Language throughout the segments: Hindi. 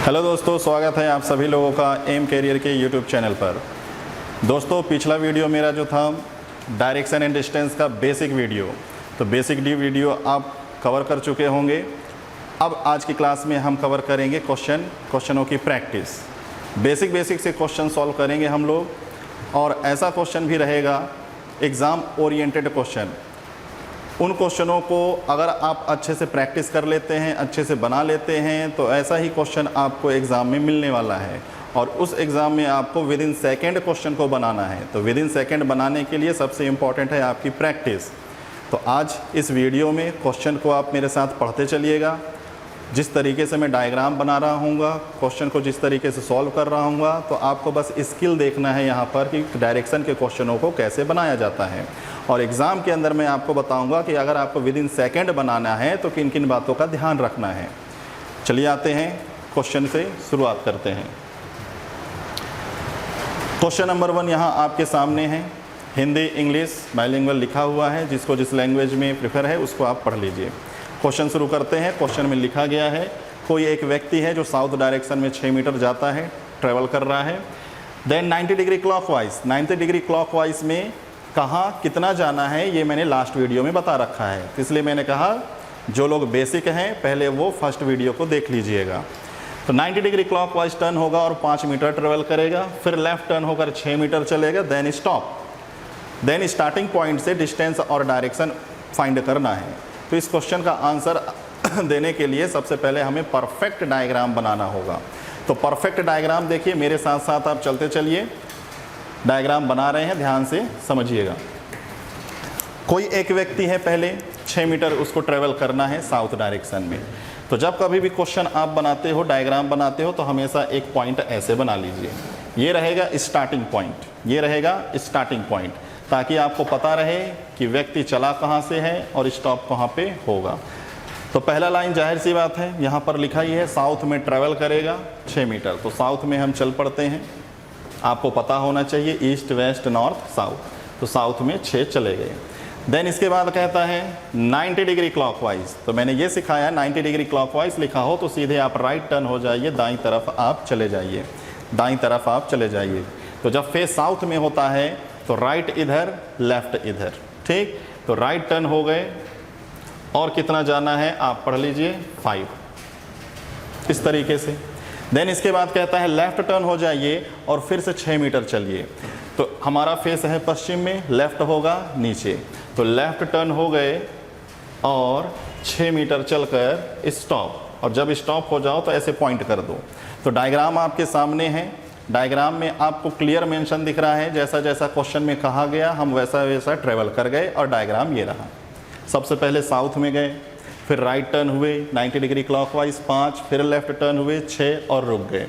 हेलो दोस्तों, स्वागत है आप सभी लोगों का एम कैरियर के यूट्यूब चैनल पर। दोस्तों, पिछला वीडियो मेरा जो था डायरेक्शन एंड डिस्टेंस का बेसिक वीडियो, तो बेसिक वीडियो आप कवर कर चुके होंगे। अब आज की क्लास में हम कवर करेंगे क्वेश्चनों की प्रैक्टिस। बेसिक से क्वेश्चन सॉल्व करेंगे हम लोग, और ऐसा क्वेश्चन भी रहेगा एग्ज़ाम ओरिएंटेड क्वेश्चन। उन क्वेश्चनों को अगर आप अच्छे से प्रैक्टिस कर लेते हैं, अच्छे से बना लेते हैं, तो ऐसा ही क्वेश्चन आपको एग्ज़ाम में मिलने वाला है। और उस एग्ज़ाम में आपको विद इन सेकेंड क्वेश्चन को बनाना है। तो विद इन सेकेंड बनाने के लिए सबसे इम्पॉर्टेंट है आपकी प्रैक्टिस। तो आज इस वीडियो में क्वेश्चन को आप मेरे साथ पढ़ते चलिएगा। जिस तरीके से मैं डायग्राम बना रहा हूँगा, क्वेश्चन को जिस तरीके से सॉल्व कर रहा हूँगा, तो आपको बस स्किल देखना है यहाँ पर कि डायरेक्शन के क्वेश्चनों को कैसे बनाया जाता है। और एग्ज़ाम के अंदर मैं आपको बताऊंगा कि अगर आपको विद इन सेकेंड बनाना है तो किन किन बातों का ध्यान रखना है। चलिए आते हैं क्वेश्चन से, शुरुआत करते हैं। क्वेश्चन नंबर 1 यहाँ आपके सामने है। हिंदी इंग्लिश बाइलिंगुअल लिखा हुआ है, जिसको जिस लैंग्वेज में प्रेफर है उसको आप पढ़ लीजिए। क्वेश्चन शुरू करते हैं। क्वेश्चन में लिखा गया है, कोई एक व्यक्ति है जो साउथ डायरेक्शन में 6 मीटर जाता है, ट्रेवल कर रहा है। Then 90 degree clockwise, 90 degree clockwise में कहाँ कितना जाना है ये मैंने लास्ट वीडियो में बता रखा है। इसलिए मैंने कहा जो लोग बेसिक हैं पहले वो फर्स्ट वीडियो को देख लीजिएगा। तो 90 डिग्री क्लॉकवाइज टर्न होगा और 5 मीटर ट्रेवल करेगा, फिर लेफ्ट टर्न होकर 6 मीटर चलेगा, then stop. Then starting point से डिस्टेंस और डायरेक्शन फाइंड करना है। तो इस क्वेश्चन का आंसर देने के लिए सबसे पहले हमें परफेक्ट डायग्राम बनाना होगा। तो परफेक्ट डायग्राम देखिए, मेरे साथ साथ आप चलते चलिए। डायग्राम बना रहे हैं, ध्यान से समझिएगा। कोई एक व्यक्ति है, पहले 6 मीटर उसको ट्रेवल करना है साउथ डायरेक्शन में। तो जब कभी भी क्वेश्चन आप बनाते हो, डायग्राम बनाते हो, तो हमेशा एक पॉइंट ऐसे बना लीजिए। ये रहेगा स्टार्टिंग पॉइंट, ये रहेगा स्टार्टिंग पॉइंट, ताकि आपको पता रहे कि व्यक्ति चला कहाँ से है और स्टॉप कहाँ पे होगा। तो पहला लाइन जाहिर सी बात है, यहाँ पर लिखा ही है साउथ में ट्रेवल करेगा 6 मीटर। तो साउथ में हम चल पड़ते हैं। आपको पता होना चाहिए ईस्ट वेस्ट नॉर्थ साउथ, तो साउथ में 6 चले गए। देन इसके बाद कहता है 90 डिग्री क्लॉकवाइज। तो मैंने ये सिखाया 90 डिग्री क्लॉकवाइज लिखा हो तो सीधे आप राइट टर्न हो जाइए, दाईं तरफ आप चले जाइए, दाईं तरफ आप चले जाइए। तो जब फेस साउथ में होता है तो राइट इधर, लेफ्ट इधर, ठीक। तो राइट टर्न हो गए और कितना जाना है आप पढ़ लीजिए 5, इस तरीके से। देन इसके बाद कहता है लेफ़्ट टर्न हो जाइए और फिर से 6 मीटर चलिए। तो हमारा फेस है पश्चिम में, लेफ़्ट होगा नीचे। तो लेफ़्ट टर्न हो गए और 6 मीटर चलकर स्टॉप, और जब स्टॉप हो जाओ तो ऐसे पॉइंट कर दो। तो डायग्राम आपके सामने है। डायग्राम में आपको क्लियर मेंशन दिख रहा है, जैसा जैसा क्वेश्चन में कहा गया हम वैसा वैसा ट्रेवल कर गए, और डायग्राम ये रहा। सबसे पहले साउथ में गए, फिर राइट टर्न हुए 90 डिग्री क्लॉकवाइज 5, फिर लेफ्ट टर्न हुए 6 और रुक गए।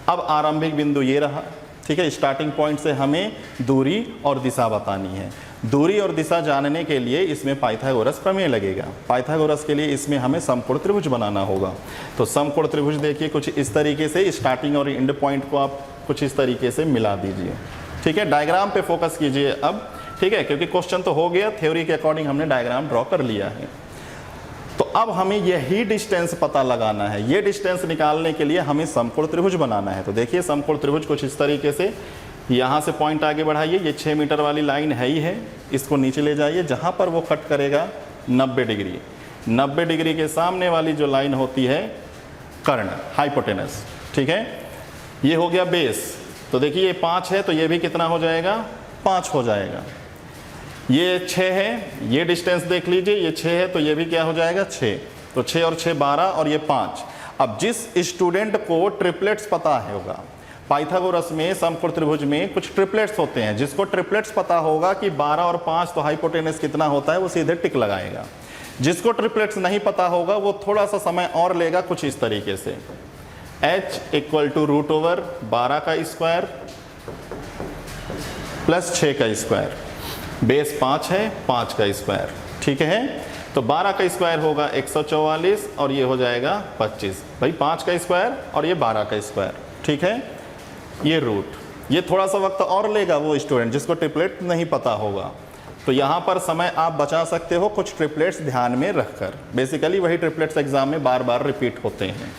अब आरंभिक बिंदु ये रहा, ठीक है। स्टार्टिंग पॉइंट से हमें दूरी और दिशा बतानी है। दूरी और दिशा जानने के लिए इसमें पाइथागोरस प्रमेय लगेगा। पाइथागोरस के लिए इसमें हमें समकोण त्रिभुज बनाना होगा। तो समकोण त्रिभुज देखिए कुछ इस तरीके से, स्टार्टिंग और एंड पॉइंट को आप कुछ इस तरीके से मिला दीजिए, ठीक है। डायग्राम पे फोकस कीजिए अब, ठीक है, क्योंकि क्वेश्चन तो हो गया, थ्योरी के अकॉर्डिंग हमने डायग्राम ड्रॉ कर लिया है। तो अब हमें यही डिस्टेंस पता लगाना है। ये डिस्टेंस निकालने के लिए हमें समकोण त्रिभुज बनाना है। तो देखिए समकोण त्रिभुज कुछ इस तरीके से, यहाँ से पॉइंट आगे बढ़ाइए, ये 6 मीटर वाली लाइन है ही है, इसको नीचे ले जाइए जहाँ पर वो कट करेगा 90 डिग्री। 90 डिग्री के सामने वाली जो लाइन होती है कर्ण, हाइपोटेनस, ठीक है। ये हो गया बेस। तो देखिए ये 5 है, तो ये भी कितना हो जाएगा, 5 हो जाएगा। ये 6 है, ये डिस्टेंस देख लीजिए, ये 6 है, तो ये भी क्या हो जाएगा 6। तो 6 और 6 12 और ये 5। अब जिस स्टूडेंट को ट्रिपलेट्स पता होगा, पाइथागोरस में समकोण त्रिभुज में कुछ ट्रिपलेट्स होते हैं, जिसको ट्रिपलेट्स पता होगा कि 12 और 5 तो हाइपोटेनस कितना होता है, वो सीधे टिक लगाएगा। जिसको ट्रिपलेट्स नहीं पता होगा वो थोड़ा सा समय और लेगा, कुछ इस तरीके से। h = √12 का स्क्वायर प्लस 6 का स्क्वायर, बेस 5 है, 5 का स्क्वायर, ठीक है। तो 12 का स्क्वायर होगा 144 और ये हो जाएगा 25। भाई 5 का स्क्वायर और ये 12 का स्क्वायर, ठीक है। ये रूट, ये थोड़ा सा वक्त और लेगा वो स्टूडेंट जिसको ट्रिपलेट नहीं पता होगा। तो यहाँ पर समय आप बचा सकते हो कुछ ट्रिपलेट्स ध्यान में रखकर। बेसिकली वही ट्रिपलेट्स एग्जाम में बार बार रिपीट होते हैं।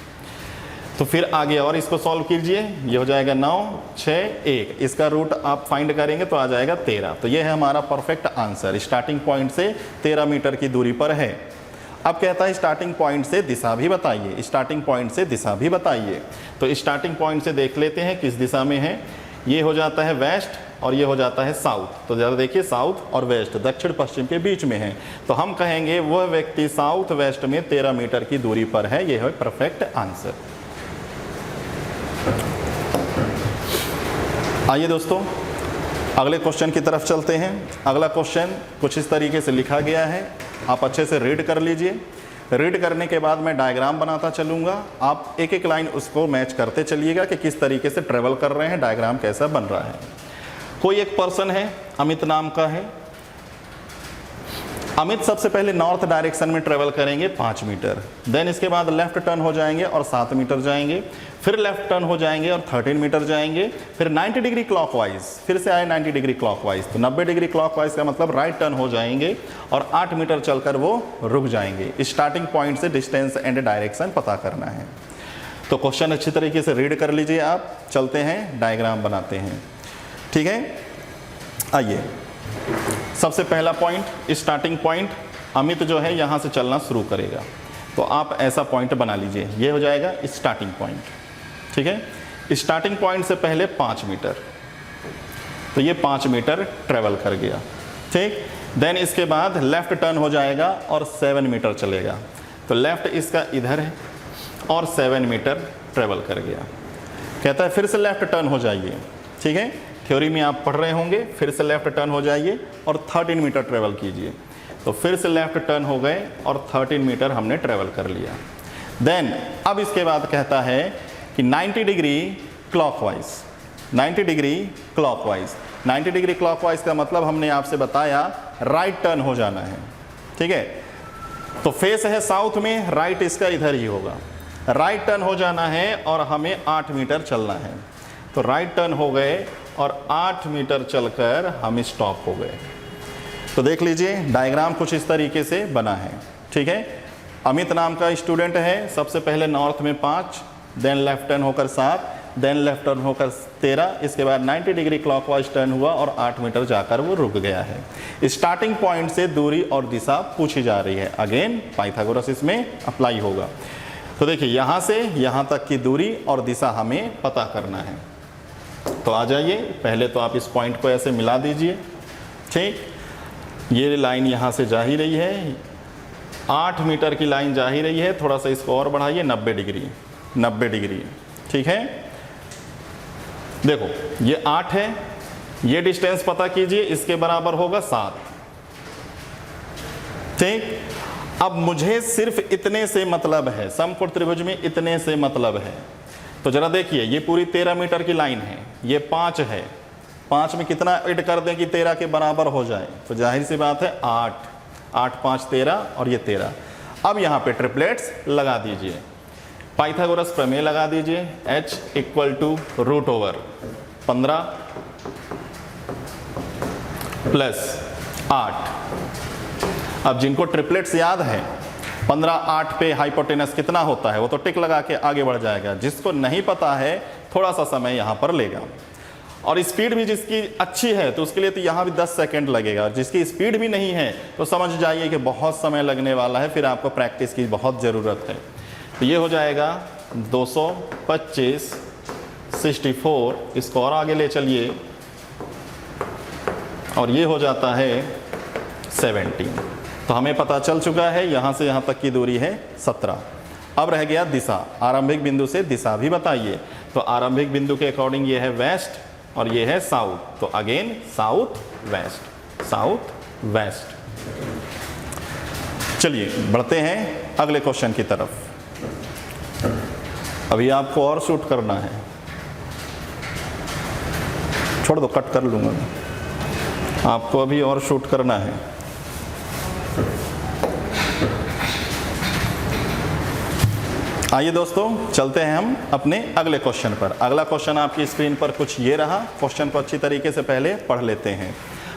तो फिर आगे और इसको सॉल्व कीजिए, ये हो जाएगा 9, 6, 1, इसका रूट आप फाइंड करेंगे तो आ जाएगा 13। तो ये है हमारा परफेक्ट आंसर, स्टार्टिंग पॉइंट से 13 मीटर की दूरी पर है। अब कहता है स्टार्टिंग पॉइंट से दिशा भी बताइए, स्टार्टिंग पॉइंट से दिशा भी बताइए। तो स्टार्टिंग पॉइंट से देख लेते हैं किस दिशा में है। ये हो जाता है वेस्ट और ये हो जाता है साउथ। तो ज़रा देखिए साउथ और वेस्ट दक्षिण पश्चिम के बीच में है, तो हम कहेंगे वह व्यक्ति साउथ वेस्ट में 13 मीटर की दूरी पर है। ये है परफेक्ट आंसर। आइए दोस्तों अगले क्वेश्चन की तरफ चलते हैं। अगला क्वेश्चन कुछ इस तरीके से लिखा गया है, आप अच्छे से रीड कर लीजिए। रीड करने के बाद मैं डायग्राम बनाता चलूँगा, आप एक एक लाइन उसको मैच करते चलिएगा कि किस तरीके से ट्रेवल कर रहे हैं, डायग्राम कैसा बन रहा है। कोई एक पर्सन है, अमित नाम का है। अमित सबसे पहले नॉर्थ डायरेक्शन में ट्रेवल करेंगे 5 मीटर, देन इसके बाद लेफ्ट टर्न हो जाएंगे और 7 मीटर जाएंगे, फिर लेफ्ट टर्न हो जाएंगे और 13 मीटर जाएंगे, फिर 90 डिग्री क्लॉकवाइज, फिर से आए 90 डिग्री क्लॉकवाइज। तो 90 डिग्री क्लॉकवाइज का मतलब राइट टर्न हो जाएंगे और 8 मीटर चलकर वो रुक जाएंगे। स्टार्टिंग पॉइंट से डिस्टेंस एंड डायरेक्शन पता करना है। तो क्वेश्चन अच्छी तरीके से रीड कर लीजिए आप। चलते हैं डायग्राम बनाते हैं, ठीक है। आइए सबसे पहला पॉइंट, स्टार्टिंग पॉइंट, अमित जो है यहाँ से चलना शुरू करेगा, तो आप ऐसा पॉइंट बना लीजिए, ये हो जाएगा स्टार्टिंग पॉइंट, ठीक है। स्टार्टिंग पॉइंट से पहले 5 मीटर, तो ये 5 मीटर ट्रेवल कर गया, ठीक। देन इसके बाद लेफ्ट टर्न हो जाएगा और 7 मीटर चलेगा, तो लेफ्ट इसका इधर है और 7 मीटर ट्रेवल कर गया। कहता है फिर से लेफ्ट टर्न हो जाइए, ठीक है। थ्योरी में आप पढ़ रहे होंगे, फिर से लेफ्ट टर्न हो जाइए और 13 मीटर ट्रेवल कीजिए। तो फिर से लेफ्ट टर्न हो गए और 13 मीटर हमने ट्रेवल कर लिया। देन अब इसके बाद कहता है कि 90 degree clockwise, 90 degree clockwise, 90 degree clockwise का मतलब हमने आपसे बताया राइट टर्न हो जाना है, ठीक है। तो फेस है साउथ में, राइट इसका इधर ही होगा, राइट टर्न हो जाना है और हमें 8 मीटर चलना है। तो राइट टर्न हो गए और 8 मीटर चलकर हम स्टॉप हो गए। तो देख लीजिए डायग्राम कुछ इस तरीके से बना है, ठीक है। अमित नाम का स्टूडेंट है, सबसे पहले नॉर्थ में 5, देन लेफ्ट टर्न होकर 7, देन लेफ्ट टर्न होकर 13, इसके बाद 90 डिग्री क्लॉकवाइज टर्न हुआ और 8 मीटर जाकर वो रुक गया है। स्टार्टिंग पॉइंट से दूरी और दिशा पूछी जा रही है। अगेन पाइथागोरस इसमें अप्लाई होगा। तो देखिए यहाँ से यहाँ तक की दूरी और दिशा हमें पता करना है। तो आ जाइए, पहले तो आप इस पॉइंट को ऐसे मिला दीजिए, ठीक। ये लाइन यहाँ से जा ही रही है, 8 मीटर की लाइन जा ही रही है, थोड़ा सा इसको और बढ़ाइए, 90 डिग्री, 90 डिग्री, ठीक है। देखो ये 8 है, ये डिस्टेंस पता कीजिए, इसके बराबर होगा 7, ठीक। अब मुझे सिर्फ इतने से मतलब है, समकोण त्रिभुज में इतने से मतलब है। तो जरा देखिए ये पूरी 13 मीटर की लाइन है, ये 5 है, 5 में कितना ऐड कर दें कि 13 के बराबर हो जाए, तो जाहिर सी बात है 8, 8 5 13 और ये 13। अब यहाँ पे ट्रिपलेट्स लगा दीजिए, पाइथागोरस प्रमेय लगा दीजिए, h = √15 प्लस 8। अब जिनको ट्रिपलेट्स याद है, 15 8 पे हाइपोटेनस कितना होता है वो तो टिक लगा के आगे बढ़ जाएगा। जिसको नहीं पता है थोड़ा सा समय यहाँ पर लेगा, और स्पीड भी जिसकी अच्छी है तो उसके लिए तो यहाँ भी 10 सेकंड लगेगा, और जिसकी स्पीड भी नहीं है तो समझ जाइए कि बहुत समय लगने वाला है, फिर आपको प्रैक्टिस की बहुत ज़रूरत है। तो ये हो जाएगा 225 64, इसको और आगे ले चलिए और ये हो जाता है 17। तो हमें पता चल चुका है यहाँ से यहाँ तक की दूरी है 17। अब रह गया दिशा, आरंभिक बिंदु से दिशा भी बताइए। तो आरंभिक बिंदु के अकॉर्डिंग ये है वेस्ट और ये है साउथ, तो again south west, south west. चलिए बढ़ते हैं अगले क्वेश्चन की तरफ। अभी आपको और शूट करना है, छोड़ दो, कट कर लूँगा, आपको अभी और शूट करना है। आइए दोस्तों चलते हैं हम अपने अगले क्वेश्चन पर। अगला क्वेश्चन आपकी स्क्रीन पर कुछ ये रहा, क्वेश्चन को अच्छी तरीके से पहले पढ़ लेते हैं।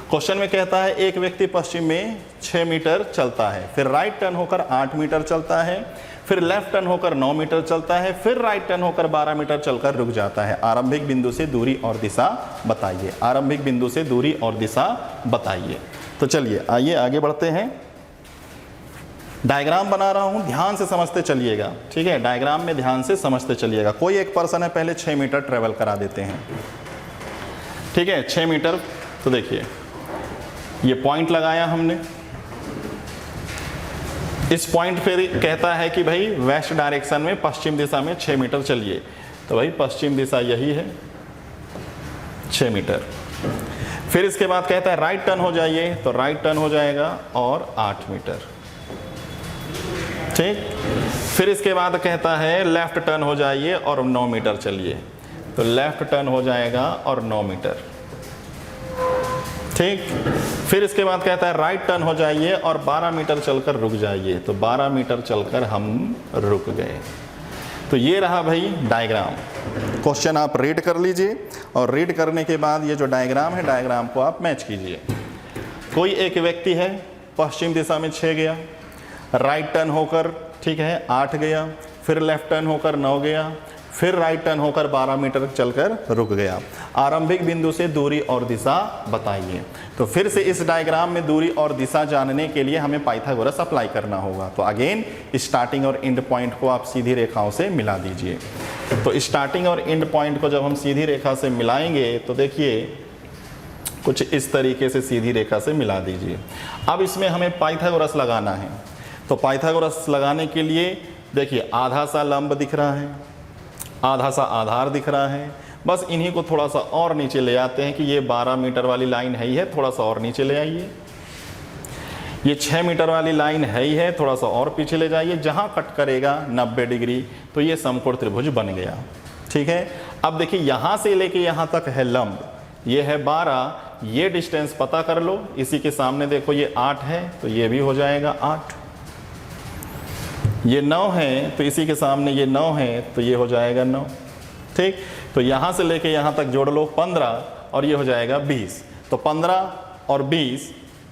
क्वेश्चन में कहता है एक व्यक्ति पश्चिम में 6 मीटर चलता है, फिर राइट टर्न होकर 8 मीटर चलता है, फिर लेफ्ट टर्न होकर 9 मीटर चलता है, फिर राइट टर्न होकर 12 मीटर चलकर रुक जाता है। आरंभिक बिंदु से दूरी और दिशा बताइए। आरंभिक बिंदु से दूरी और दिशा बताइए। तो चलिए आइए आगे बढ़ते हैं। डायग्राम बना रहा हूं, ध्यान से समझते चलिएगा, ठीक है। डायग्राम में ध्यान से समझते चलिएगा। कोई एक पर्सन है, पहले 6 मीटर ट्रेवल करा देते हैं, ठीक है। 6 मीटर, तो देखिए ये पॉइंट लगाया हमने, इस पॉइंट पे कहता है कि भाई वेस्ट डायरेक्शन में पश्चिम दिशा में 6 मीटर चलिए। तो भाई पश्चिम दिशा यही है 6 मीटर। फिर इसके बाद कहता है राइट टर्न हो जाइए, तो राइट टर्न हो जाएगा और 8 मीटर, ठीक। फिर इसके बाद कहता है लेफ्ट टर्न हो जाइए और 9 मीटर चलिए, तो लेफ्ट टर्न हो जाएगा और 9 मीटर, ठीक। फिर इसके बाद कहता है राइट टर्न हो जाइए और 12 मीटर चलकर रुक जाइए, तो 12 मीटर चलकर हम रुक गए। तो ये रहा भाई डायग्राम। क्वेश्चन आप रीड कर लीजिए और रीड करने के बाद ये जो डायग्राम है, डायग्राम को आप मैच कीजिए। कोई एक व्यक्ति है, पश्चिम दिशा में 6 गया, राइट टर्न होकर, ठीक है, 8 गया, फिर लेफ्ट टर्न होकर 9 गया, फिर राइट टर्न होकर 12 मीटर चलकर रुक गया। आरंभिक बिंदु से दूरी और दिशा बताइए। तो फिर से इस डायग्राम में दूरी और दिशा जानने के लिए हमें पाइथागोरस अप्लाई करना होगा। तो अगेन स्टार्टिंग और एंड पॉइंट को आप सीधी रेखाओं से मिला दीजिए। तो स्टार्टिंग और एंड पॉइंट को जब हम सीधी रेखा से मिलाएंगे तो देखिए कुछ इस तरीके से सीधी रेखा से मिला दीजिए। अब इसमें हमें पाइथागोरस लगाना है। तो पाइथागोरस लगाने के लिए देखिए आधा सा लंब दिख रहा है, आधा सा आधार दिख रहा है, बस इन्हीं को थोड़ा सा और नीचे ले आते हैं कि ये 12 मीटर वाली लाइन है ही है, थोड़ा सा और नीचे ले आइए। ये 6 मीटर वाली लाइन है ही है, थोड़ा सा और पीछे ले जाइए। जहाँ कट करेगा 90 डिग्री, तो ये समकोण त्रिभुज बन गया, ठीक है। अब देखिए यहाँ से लेके यहाँ तक है लंब, ये है 12, ये डिस्टेंस पता कर लो। इसी के सामने देखो ये 8 है, तो ये भी हो जाएगा 8। ये 9 है, तो इसी के सामने ये 9 है, तो ये हो जाएगा 9, ठीक। तो यहाँ से लेके यहाँ तक जोड़ लो 15 और ये हो जाएगा 20। तो 15 और 20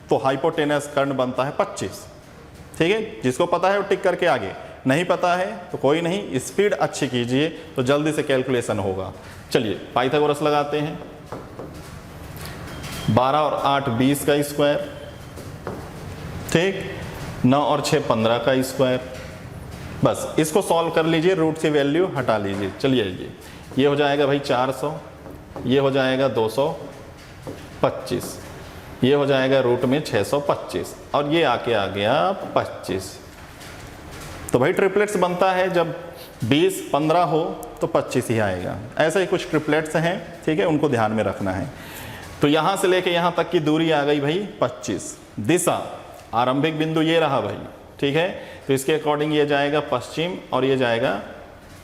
तो हाइपोटेनस कर्ण बनता है 25, ठीक है। जिसको पता है वो टिक करके आगे, नहीं पता है तो कोई नहीं, स्पीड अच्छी कीजिए तो जल्दी से कैलकुलेशन होगा। चलिए पाइथागोरस लगाते हैं। 12 और 8 20 का स्क्वायर, ठीक। 9 और 6 15 का स्क्वायर। बस इसको सॉल्व कर लीजिए, रूट से वैल्यू हटा लीजिए। चलिए ये हो जाएगा भाई 400, ये हो जाएगा 225, ये हो जाएगा रूट में 625 और ये आके आ गया 25। तो भाई ट्रिपलेट्स बनता है जब 20 15 हो तो 25 ही आएगा। ऐसे ही कुछ ट्रिपलेट्स हैं, ठीक है, उनको ध्यान में रखना है। तो यहाँ से लेके यहाँ तक की दूरी आ गई भाई 25। दिशा आरंभिक बिंदु ये रहा भाई, ठीक है। तो इसके अकॉर्डिंग ये जाएगा पश्चिम और ये जाएगा,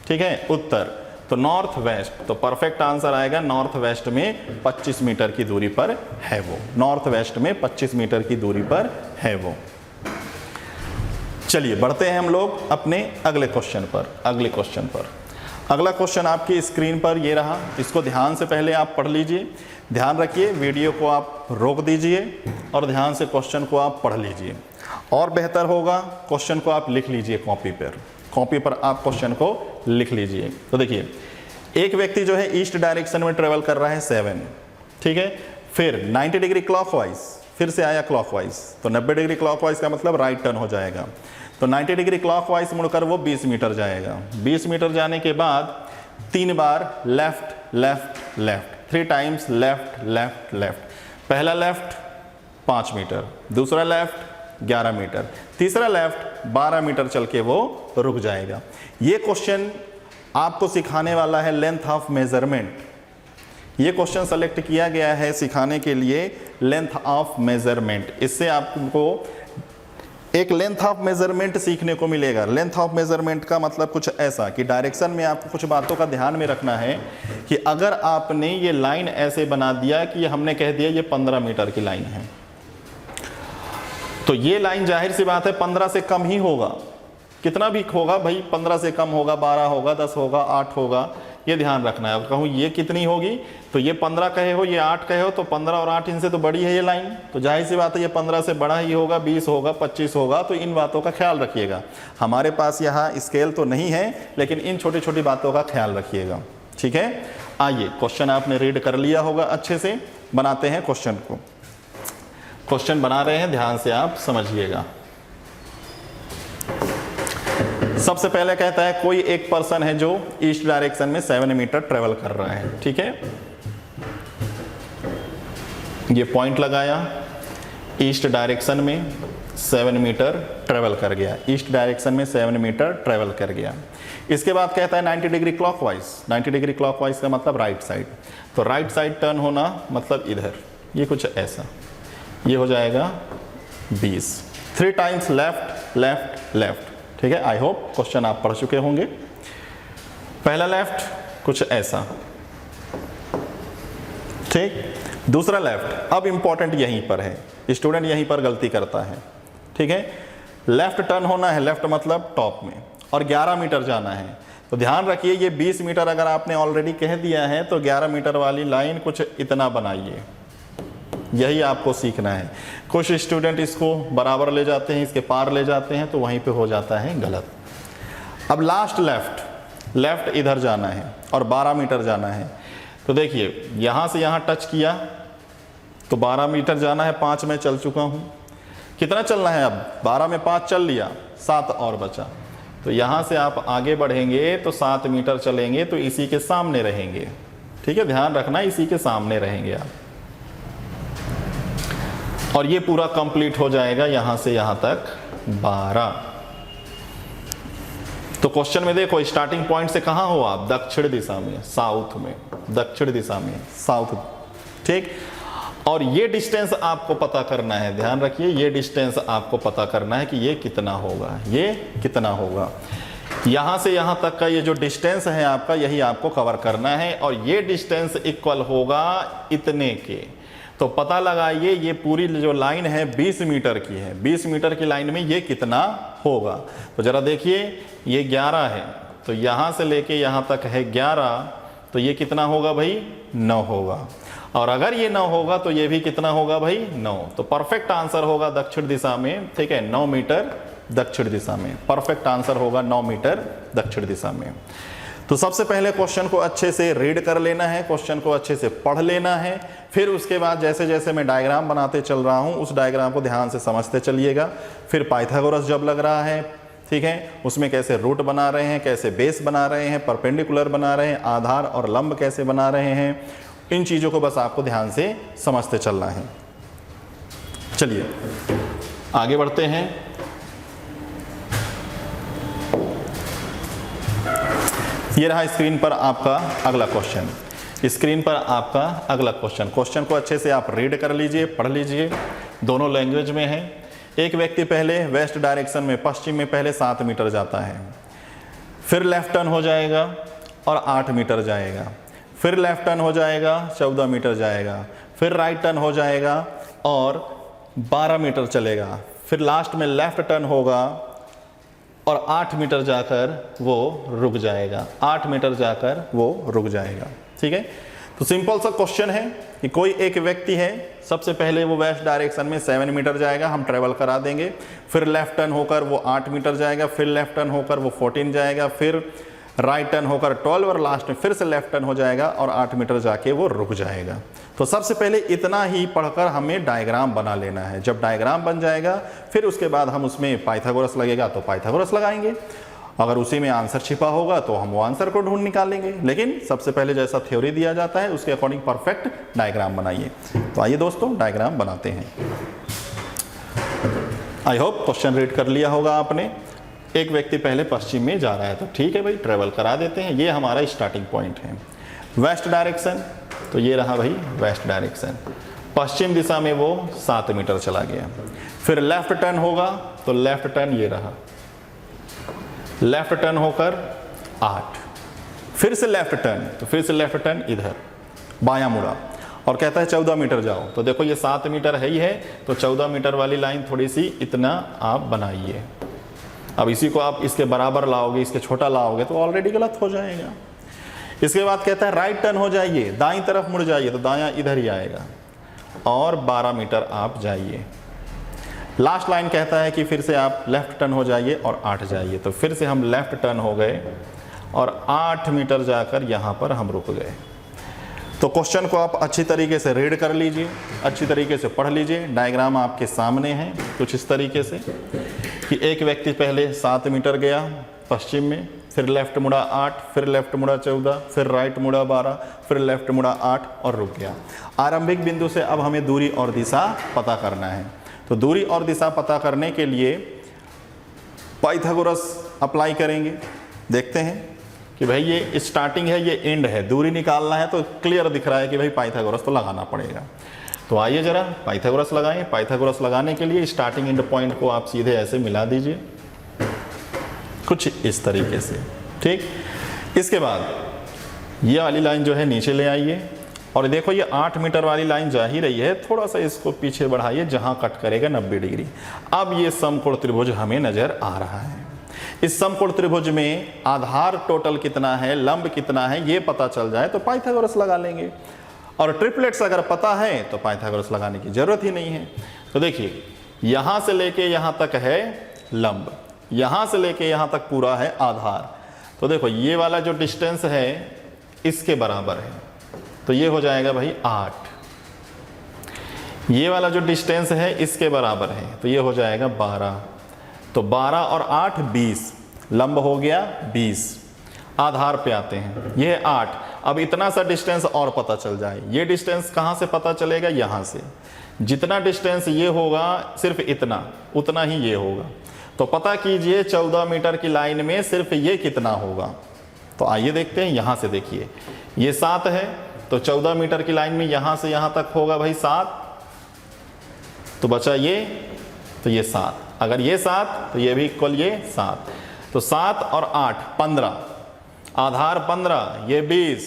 ठीक है, उत्तर। तो नॉर्थ वेस्ट, तो परफेक्ट आंसर आएगा नॉर्थ वेस्ट में 25 मीटर की दूरी पर है वो। नॉर्थ वेस्ट में 25 मीटर की दूरी पर है वो। चलिए बढ़ते हैं हम लोग अपने अगले क्वेश्चन पर। अगला क्वेश्चन आपकी स्क्रीन पर ये रहा। इसको ध्यान से पहले आप पढ़ लीजिए। ध्यान रखिए, वीडियो को आप रोक दीजिए और ध्यान से क्वेश्चन को आप पढ़ लीजिए। और बेहतर होगा क्वेश्चन को आप लिख लीजिए कॉपी पर आप क्वेश्चन को लिख लीजिए। तो देखिए एक व्यक्ति जो है ईस्ट डायरेक्शन में ट्रेवल कर रहा है 7, ठीक है। फिर 90 डिग्री क्लॉकवाइज, फिर से आया क्लॉकवाइज, तो 90 डिग्री क्लॉकवाइज का मतलब राइट टर्न हो जाएगा। तो 90 डिग्री क्लॉकवाइज मुड़कर वो 20 मीटर जाएगा। 20 मीटर जाने के बाद 3 बार left left left, 3 times left left left. पहला लेफ्ट 5 मीटर, दूसरा लेफ्ट 11 मीटर, तीसरा लेफ्ट 12 मीटर चल के वो रुक जाएगा। ये क्वेश्चन आपको सिखाने वाला है लेंथ ऑफ मेजरमेंट। ये क्वेश्चन सेलेक्ट किया गया है सिखाने के लिए लेंथ ऑफ मेजरमेंट। इससे आपको एक लेंथ ऑफ मेजरमेंट सीखने को मिलेगा। लेंथ ऑफ मेजरमेंट का मतलब कुछ ऐसा कि डायरेक्शन में आपको कुछ बातों का ध्यान में रखना है कि अगर आपने ये लाइन ऐसे बना दिया कि हमने कह दिया ये 15 मीटर की लाइन है, तो ये लाइन जाहिर सी बात है 15 से कम ही होगा। कितना भी होगा भाई, 15 से कम होगा, 12 होगा, 10 होगा, 8 होगा, ये ध्यान रखना है। अब कहूँ ये कितनी होगी, तो ये 15 कहे हो, ये 8 कहे हो, तो 15 और 8 इनसे तो बड़ी है ये लाइन, तो जाहिर सी बात है ये 15 से बड़ा ही होगा, 20 होगा, 25 होगा। तो इन बातों का ख्याल रखिएगा। हमारे पास यहाँ स्केल तो नहीं है, लेकिन इन छोटी छोटी बातों का ख्याल रखिएगा, ठीक है। आइए, क्वेश्चन आपने रीड कर लिया होगा अच्छे से, बनाते हैं क्वेश्चन को। क्वेश्चन बना रहे हैं, ध्यान से आप समझिएगा। सबसे पहले कहता है कोई एक पर्सन है जो ईस्ट डायरेक्शन में 7 मीटर ट्रेवल कर रहा है, ठीक है। ये पॉइंट लगाया, ईस्ट डायरेक्शन में 7 मीटर ट्रेवल कर गया, ईस्ट डायरेक्शन में 7 मीटर ट्रेवल कर गया। इसके बाद कहता है 90 डिग्री क्लॉकवाइज। 90 डिग्री क्लॉकवाइज का मतलब राइट साइड, तो राइट साइड टर्न होना मतलब इधर, ये कुछ ऐसा, ये हो जाएगा 20। 3 टाइम्स लेफ्ट लेफ्ट लेफ्ट, ठीक है। आई होप क्वेश्चन आप पढ़ चुके होंगे। पहला लेफ्ट कुछ ऐसा, ठीक। दूसरा लेफ्ट, अब इंपॉर्टेंट यहीं पर है, स्टूडेंट यहीं पर गलती करता है, ठीक है। लेफ्ट टर्न होना है, लेफ्ट मतलब टॉप में, और 11 मीटर जाना है। तो ध्यान रखिए, ये 20 मीटर अगर आपने ऑलरेडी कह दिया है, तो 11 मीटर वाली लाइन कुछ इतना बनाइए, यही आपको सीखना है। कुछ स्टूडेंट इसको बराबर ले जाते हैं, इसके पार ले जाते हैं, तो वहीं पे हो जाता है गलत। अब लास्ट लेफ्ट, लेफ्ट इधर जाना है और 12 मीटर जाना है। तो देखिए यहाँ से यहाँ टच किया तो 12 मीटर जाना है, 5 में चल चुका हूँ। कितना चलना है अब, 12 में 5 चल लिया, 7 और बचा। तो यहाँ से आप आगे बढ़ेंगे तो 7 मीटर चलेंगे, तो इसी के सामने रहेंगे, ठीक है। ध्यान रखना, इसी के सामने रहेंगे आप, और ये पूरा कंप्लीट हो जाएगा यहाँ से यहाँ तक 12। तो क्वेश्चन में देखो, स्टार्टिंग पॉइंट से कहाँ हो आप, दक्षिण दिशा में, साउथ में, दक्षिण दिशा में, साउथ, ठीक। और ये डिस्टेंस आपको पता करना है, ध्यान रखिए, ये डिस्टेंस आपको पता करना है कि ये कितना होगा, ये कितना होगा। यहाँ से यहाँ तक का ये जो डिस्टेंस है आपका, यही आपको कवर करना है, और ये डिस्टेंस इक्वल होगा इतने के। तो पता लगाइए, ये पूरी जो लाइन है 20 मीटर की है, 20 मीटर की लाइन में ये कितना होगा। तो जरा देखिए, ये 11 है, तो यहाँ से लेके यहाँ तक है 11, तो ये कितना होगा भाई, 9 होगा। और अगर ये 9 होगा तो ये भी कितना होगा भाई, 9। तो परफेक्ट आंसर होगा दक्षिण दिशा में, ठीक है, 9 मीटर दक्षिण दिशा में, परफेक्ट आंसर होगा 9 मीटर दक्षिण दिशा में। तो सबसे पहले क्वेश्चन को अच्छे से रीड कर लेना है, क्वेश्चन को अच्छे से पढ़ लेना है, फिर उसके बाद जैसे जैसे मैं डायग्राम बनाते चल रहा हूँ, उस डायग्राम को ध्यान से समझते चलिएगा। फिर पाइथागोरस जब लग रहा है, ठीक है, उसमें कैसे रूट बना रहे हैं, कैसे बेस बना रहे हैं, परपेंडिकुलर बना रहे हैं, आधार और लंब कैसे बना रहे हैं, इन चीज़ों को बस आपको ध्यान से समझते चलना है। चलिए आगे बढ़ते हैं। ये रहा स्क्रीन पर आपका अगला क्वेश्चन, स्क्रीन पर आपका अगला क्वेश्चन। क्वेश्चन को अच्छे से आप रीड कर लीजिए, पढ़ लीजिए, दोनों लैंग्वेज में है। एक व्यक्ति पहले वेस्ट डायरेक्शन में, पश्चिम में पहले 7 मीटर जाता है, फिर लेफ्ट टर्न हो जाएगा और 8 मीटर जाएगा, फिर लेफ्ट टर्न हो जाएगा 14 मीटर जाएगा, फिर राइट टर्न हो जाएगा और 12 मीटर चलेगा, फिर लास्ट में लेफ्ट टर्न होगा और 8 मीटर जाकर वो रुक जाएगा, 8 मीटर जाकर वो रुक जाएगा, ठीक है। तो सिंपल सा क्वेश्चन है कि कोई एक व्यक्ति है, सबसे पहले वो वेस्ट डायरेक्शन में 7 मीटर जाएगा, हम ट्रेवल करा देंगे, फिर लेफ्ट टर्न होकर वो 8 मीटर जाएगा, फिर लेफ्ट टर्न होकर वो 14 जाएगा, फिर राइट टर्न होकर 12 और लास्ट में फिर से लेफ्ट टर्न हो जाएगा और 8 मीटर जाके वो रुक जाएगा। तो सबसे पहले इतना ही पढ़कर हमें डायग्राम बना लेना है। जब डायग्राम बन जाएगा फिर उसके बाद हम उसमें पाइथागोरस लगेगा तो पाइथागोरस लगाएंगे, अगर उसी में आंसर छिपा होगा तो हम वो आंसर को ढूंढ निकालेंगे। लेकिन सबसे पहले जैसा थ्योरी दिया जाता है उसके अकॉर्डिंग परफेक्ट डायग्राम बनाइए। तो आइए दोस्तों डायग्राम बनाते हैं। आई होप क्वेश्चन रीड कर लिया होगा आपने। एक व्यक्ति पहले पश्चिम में जा रहा है तो ठीक है भाई, ट्रेवल करा देते हैं। ये हमारा स्टार्टिंग पॉइंट है। वेस्ट डायरेक्शन, तो ये रहा भाई वेस्ट डायरेक्शन, पश्चिम दिशा में वो 7 मीटर चला गया। फिर लेफ्ट टर्न होगा तो लेफ्ट टर्न ये रहा, लेफ्ट टर्न होकर 8, फिर से लेफ्ट टर्न, तो फिर से लेफ्ट टर्न इधर बायां मुड़ा और कहता है 14 मीटर जाओ। तो देखो ये 7 मीटर है ही है, तो 14 मीटर वाली लाइन थोड़ी सी इतना आप बनाइए। अब इसी को आप इसके बराबर लाओगे, इसके छोटा लाओगे तो ऑलरेडी गलत हो जाएगा। इसके बाद कहता है राइट टर्न हो जाइए, दाईं तरफ मुड़ जाइए, तो दायां इधर ही आएगा, और 12 मीटर आप जाइए। लास्ट लाइन कहता है कि फिर से आप लेफ्ट टर्न हो जाइए और 8 जाइए, तो फिर से हम लेफ्ट टर्न हो गए और 8 मीटर जाकर यहाँ पर हम रुक गए। तो क्वेश्चन को आप अच्छी तरीके से रीड कर लीजिए, अच्छी तरीके से पढ़ लीजिए। डायग्राम आपके सामने है कुछ इस तरीके से कि एक व्यक्ति पहले 7 मीटर गया पश्चिम में, फिर लेफ्ट मुड़ा 8, फिर लेफ्ट मुड़ा 14, फिर राइट मुड़ा 12, फिर लेफ्ट मुड़ा 8 और रुक गया। आरंभिक बिंदु से अब हमें दूरी और दिशा पता करना है। तो दूरी और दिशा पता करने के लिए पाइथागोरस अप्लाई करेंगे। देखते हैं कि भाई ये स्टार्टिंग है, ये एंड है, दूरी निकालना है तो क्लियर दिख रहा है कि भाई पाइथागोरस तो लगाना पड़ेगा। तो आइए जरा पाइथागोरस लगाएं। पाइथागोरस लगाने के लिए स्टार्टिंग एंड पॉइंट को आप सीधे ऐसे मिला दीजिए, कुछ इस तरीके से, ठीक। इसके बाद ये वाली लाइन जो है नीचे ले आइए, और देखो ये 8 मीटर वाली लाइन जा ही रही है, थोड़ा सा इसको पीछे बढ़ाइए जहां कट करेगा 90 डिग्री। अब ये समकोण त्रिभुज हमें नजर आ रहा है। इस समकोण त्रिभुज में आधार टोटल कितना है, लंब कितना है, ये पता चल जाए तो पाइथागोरस लगा लेंगे। और ट्रिपलेट्स अगर पता है तो पाइथागोरस लगाने की जरूरत ही नहीं है। तो देखिए यहां से लेके यहां तक है लंब, यहां से लेके यहां तक पूरा है आधार। तो देखो ये वाला जो डिस्टेंस है इसके बराबर है, तो ये हो जाएगा भाई 8। ये वाला जो डिस्टेंस है इसके बराबर है, तो ये हो जाएगा 12। तो 12 और 8 20, लंब हो गया 20। आधार पे आते हैं, ये 8। अब इतना सा डिस्टेंस और पता चल जाए, ये डिस्टेंस कहाँ से पता चलेगा, यहाँ से। जितना डिस्टेंस ये होगा सिर्फ इतना, उतना ही ये होगा। तो पता कीजिए 14 मीटर की लाइन में सिर्फ ये कितना होगा। तो आइए देखते हैं, यहाँ से देखिए ये 7 है, तो 14 मीटर की लाइन में यहाँ से यहाँ तक होगा भाई 7, तो बचा ये, तो ये 7। अगर ये 7 तो ये भी इक्वल ये 7, तो 7 और 8 15, आधार 15, ये 20,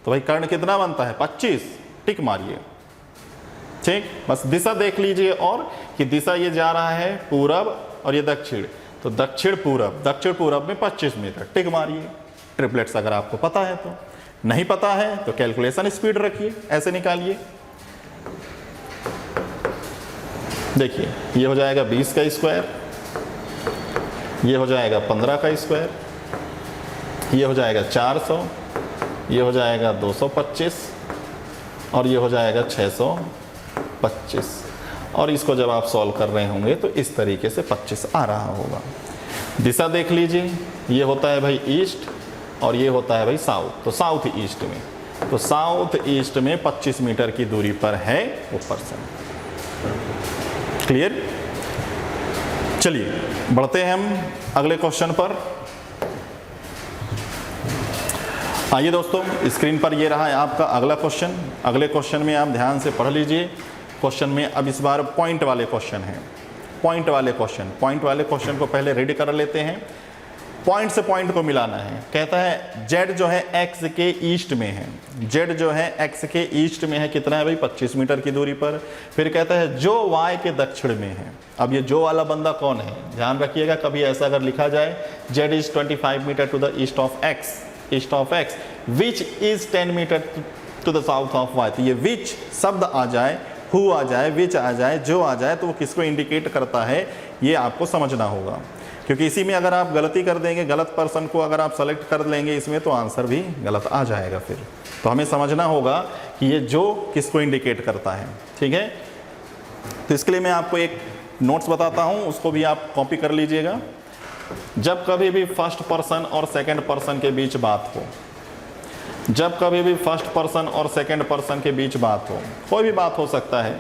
तो भाई कर्ण कितना बनता है 25। टिक मारिए, ठीक। बस दिशा देख लीजिए और कि दिशा ये जा रहा है पूरब और ये दक्षिण, तो दक्षिण पूरब में 25 मीटर। टिक मारिए। ट्रिपलेट्स अगर आपको पता है तो, नहीं पता है तो कैलकुलेशन स्पीड रखिए, ऐसे निकालिए। देखिए ये हो जाएगा 20 का स्क्वायर, ये हो जाएगा 15 का स्क्वायर, ये हो जाएगा 400, ये हो जाएगा 225 और ये हो जाएगा 625। और इसको जब आप सॉल्व कर रहे होंगे तो इस तरीके से 25 आ रहा होगा। दिशा देख लीजिए, ये होता है भाई ईस्ट और ये होता है भाई साउथ, तो साउथ ईस्ट में, तो साउथ ईस्ट में 25 मीटर की दूरी पर है वो पर्सन। क्लियर। चलिए बढ़ते हैं हम अगले क्वेश्चन पर। आइए दोस्तों, स्क्रीन पर ये रहा है आपका अगला क्वेश्चन। अगले क्वेश्चन में आप ध्यान से पढ़ लीजिए। क्वेश्चन में अब इस बार पॉइंट वाले क्वेश्चन हैं, पॉइंट वाले क्वेश्चन को पहले रेडी कर लेते हैं। पॉइंट से पॉइंट को मिलाना है। कहता है जेड जो है एक्स के ईस्ट में है, जेड जो है एक्स के ईस्ट में है, कितना है भाई 25 मीटर की दूरी पर। फिर कहता है जो वाई के दक्षिण में है। अब ये जो वाला बंदा कौन है, ध्यान रखिएगा, कभी ऐसा अगर लिखा जाए z is 25 metre to the east of x which is 10 metre to the south of y, तो ये विच शब्द आ जाए, हु आ जाए, विच आ जाए, जो आ जाए, तो वो किसको इंडिकेट करता है ये आपको समझना होगा। क्योंकि इसी में अगर आप गलती कर देंगे, गलत पर्सन को अगर आप सेलेक्ट कर लेंगे इसमें, तो आंसर भी गलत आ जाएगा फिर। तो हमें समझना होगा कि ये जो किसको इंडिकेट करता है, ठीक है। तो इसके लिए मैं आपको एक नोट्स बताता हूँ, उसको भी आप कॉपी कर लीजिएगा। जब कभी भी फर्स्ट पर्सन और सेकंड पर्सन के बीच बात हो, जब कभी भी फर्स्ट पर्सन और सेकंड पर्सन के बीच बात हो, कोई भी बात हो सकता है,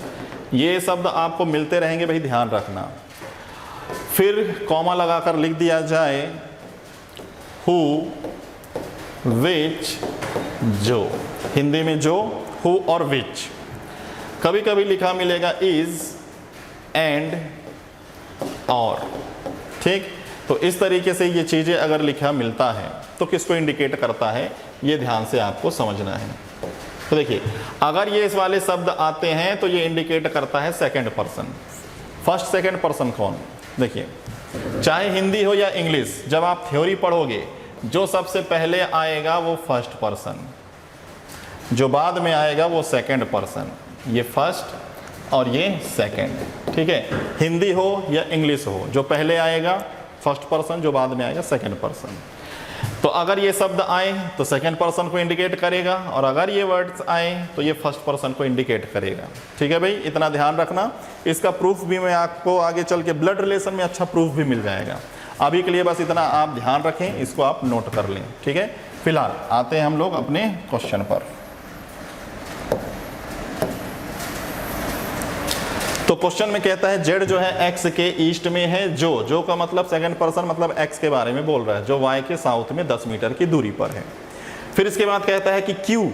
ये शब्द आपको मिलते रहेंगे भाई, ध्यान रखना। फिर कॉमा लगाकर लिख दिया जाए हु, विच, जो। हिंदी में जो, हु और विच। कभी कभी लिखा मिलेगा इज, एंड, और, ठीक। तो इस तरीके से ये चीज़ें अगर लिखा मिलता है तो किसको इंडिकेट करता है, ये ध्यान से आपको समझना है। तो देखिए अगर ये इस वाले शब्द आते हैं तो ये इंडिकेट करता है second person. First second person कौन, देखिए चाहे हिंदी हो या इंग्लिश, जब आप थ्योरी पढ़ोगे जो सबसे पहले आएगा वो फर्स्ट पर्सन, जो बाद में आएगा वो सेकंड पर्सन। ये फर्स्ट और ये सेकंड, ठीक है। हिंदी हो या इंग्लिश हो, जो पहले आएगा फर्स्ट पर्सन, जो बाद में आएगा सेकंड पर्सन। तो अगर ये शब्द आए तो सेकंड पर्सन को इंडिकेट करेगा, और अगर ये वर्ड्स आए तो ये फर्स्ट पर्सन को इंडिकेट करेगा, ठीक है भाई। इतना ध्यान रखना। इसका प्रूफ भी मैं आपको आगे चल के ब्लड रिलेशन में अच्छा प्रूफ भी मिल जाएगा। अभी के लिए बस इतना आप ध्यान रखें, इसको आप नोट कर लें, ठीक है। फिलहाल आते हैं हम लोग अपने क्वेश्चन पर। तो क्वेश्चन में कहता है जेड जो है एक्स के ईस्ट में है, जो का मतलब सेकंड पर्सन मतलब एक्स के बारे में बोल रहा है, जो वाई के साउथ में 10 मीटर की दूरी पर है। फिर इसके बाद कहता है कि क्यू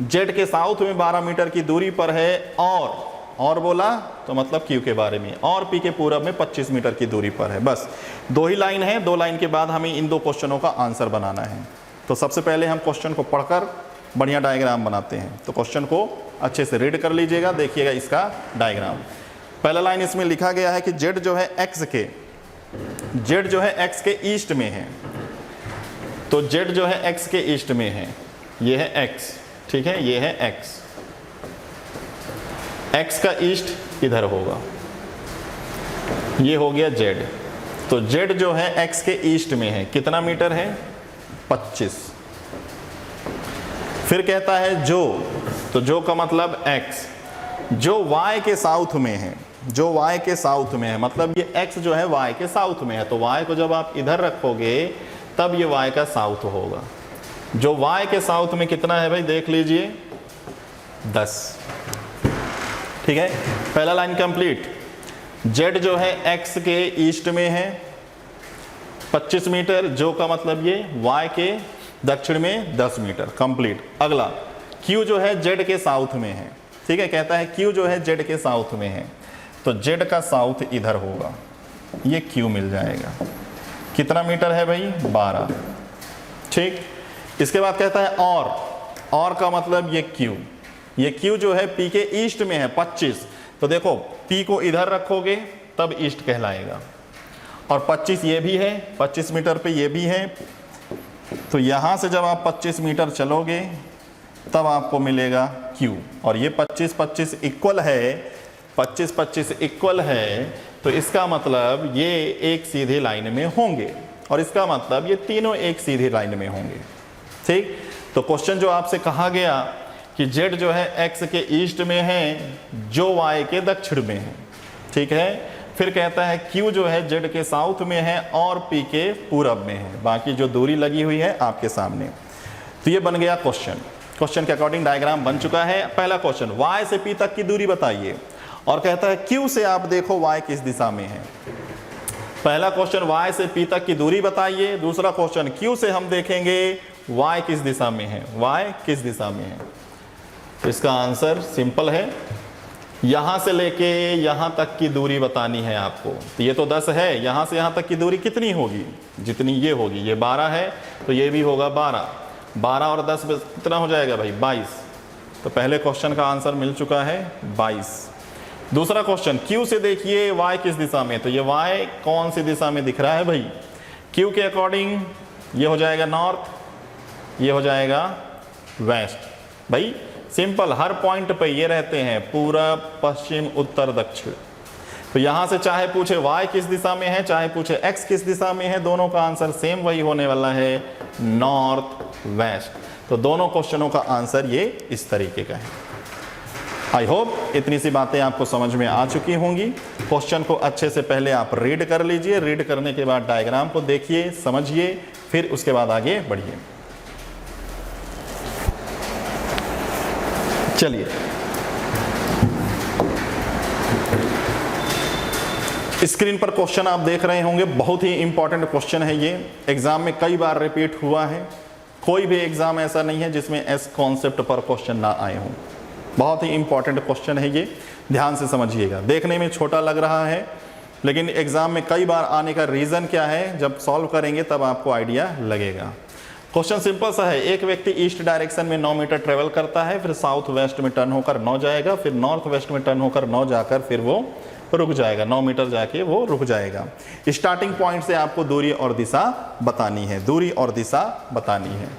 जेड के साउथ में 12 मीटर की दूरी पर है, और बोला तो मतलब क्यू के बारे में, और पी के पूरब में 25 मीटर की दूरी पर है। बस 2 ही लाइन है, 2 लाइन के बाद हमें इन 2 क्वेश्चनों का आंसर बनाना है। तो सबसे पहले हम क्वेश्चन को पढ़कर बढ़िया डायग्राम बनाते हैं। तो क्वेश्चन को अच्छे से रीड कर लीजिएगा, देखिएगा इसका डायग्राम। पहला लाइन इसमें लिखा गया है कि जेड जो है एक्स के ईस्ट में है। तो जेड जो है एक्स के ईस्ट में है, ये है एक्स, ठीक है, ये है एक्स। एक्स का ईस्ट इधर होगा, ये हो गया जेड। तो जेड जो है एक्स के ईस्ट में है, कितना मीटर है? 25। फिर कहता है तो जो का मतलब एक्स, जो वाई के साउथ में है, जो वाई के साउथ में है, मतलब ये एक्स जो है वाई के साउथ में है। तो वाई को जब आप इधर रखोगे तब ये वाई का साउथ होगा। जो वाई के साउथ में कितना है भाई, देख लीजिए 10, ठीक है। पहला लाइन कंप्लीट। जेड जो है एक्स के ईस्ट में है 25 मीटर, जो का मतलब ये वाई के दक्षिण में 10 मीटर, कंप्लीट। अगला क्यू जो है जेड के साउथ में है, ठीक है। कहता है क्यू जो है जेड के साउथ में है, तो जेड का साउथ इधर होगा, ये क्यू मिल जाएगा। कितना मीटर है भाई? 12, ठीक। इसके बाद कहता है और का मतलब ये क्यू जो है पी के ईस्ट में है 25। तो देखो पी को इधर रखोगे तब ईस्ट कहलाएगा, और 25 ये भी है, 25 मीटर पे ये भी है। तो यहां से जब आप 25 मीटर चलोगे तब आपको मिलेगा क्यू, और ये 25-25 इक्वल है, 25-25 इक्वल है। तो इसका मतलब ये एक सीधी लाइन में होंगे, और इसका मतलब ये तीनों एक सीधी लाइन में होंगे, ठीक। तो क्वेश्चन जो आपसे कहा गया कि जेड जो है एक्स के ईस्ट में है, जो वाई के दक्षिण में है, ठीक है। फिर कहता है क्यू जो है जेड के साउथ में है और पी के पूरब में है। बाकी जो दूरी लगी हुई है आपके सामने। तो ये बन गया क्वेश्चन। क्वेश्चन के अकॉर्डिंग डायग्राम बन चुका है। पहला क्वेश्चन, वाई से पी तक की दूरी बताइए, और कहता है क्यू से आप देखो वाई किस दिशा में है। पहला क्वेश्चन वाई से पी तक की दूरी बताइए। दूसरा क्वेश्चन क्यू से हम देखेंगे वाई किस दिशा में है, वाई किस दिशा में है। तो इसका आंसर सिंपल है, यहां से लेके यहां तक की दूरी बतानी है आपको। तो ये तो 10 है, यहां से यहां तक की दूरी कितनी होगी? जितनी ये होगी। ये 12 है तो ये भी होगा 12, 12 और 10 कितना हो जाएगा भाई? 22। तो पहले क्वेश्चन का आंसर मिल चुका है 22। दूसरा क्वेश्चन, क्यू से देखिए वाई किस दिशा में। तो ये वाई कौन सी दिशा में दिख रहा है भाई? क्यू के अकॉर्डिंग ये हो जाएगा नॉर्थ, ये हो जाएगा वेस्ट। भाई सिंपल, हर पॉइंट पे ये रहते हैं, पूरब, पश्चिम, उत्तर, दक्षिण। तो यहां से चाहे पूछे वाई किस दिशा में है, चाहे पूछे एक्स किस दिशा में है, दोनों का आंसर सेम वही होने वाला है, नॉर्थ वेस्ट। तो दोनों क्वेश्चनों का आंसर ये इस तरीके का है। आई होप इतनी सी बातें आपको समझ में आ चुकी होंगी। क्वेश्चन को अच्छे से पहले आप रीड कर लीजिए, रीड करने के बाद डायग्राम को देखिए, समझिए, फिर उसके बाद आगे बढ़िए। चलिए, स्क्रीन पर क्वेश्चन आप देख रहे होंगे, बहुत ही इंपॉर्टेंट क्वेश्चन है ये, एग्जाम में कई बार रिपीट हुआ है। कोई भी एग्जाम ऐसा नहीं है जिसमें एस कॉन्सेप्ट पर क्वेश्चन ना आए हों। बहुत ही इंपॉर्टेंट क्वेश्चन है ये, ध्यान से समझिएगा। देखने में छोटा लग रहा है, लेकिन एग्जाम में कई बार आने का रीज़न क्या है, जब सॉल्व करेंगे तब आपको आइडिया लगेगा। क्वेश्चन सिंपल सा है, एक व्यक्ति ईस्ट डायरेक्शन में 9 मीटर ट्रेवल करता है, फिर साउथ वेस्ट में टर्न होकर 9 जाएगा, फिर नॉर्थ वेस्ट में टर्न होकर 9 जाकर फिर वो रुक जाएगा, 9 मीटर जाके वो रुक जाएगा। स्टार्टिंग पॉइंट से आपको दूरी और दिशा बतानी है, दूरी और दिशा बतानी है।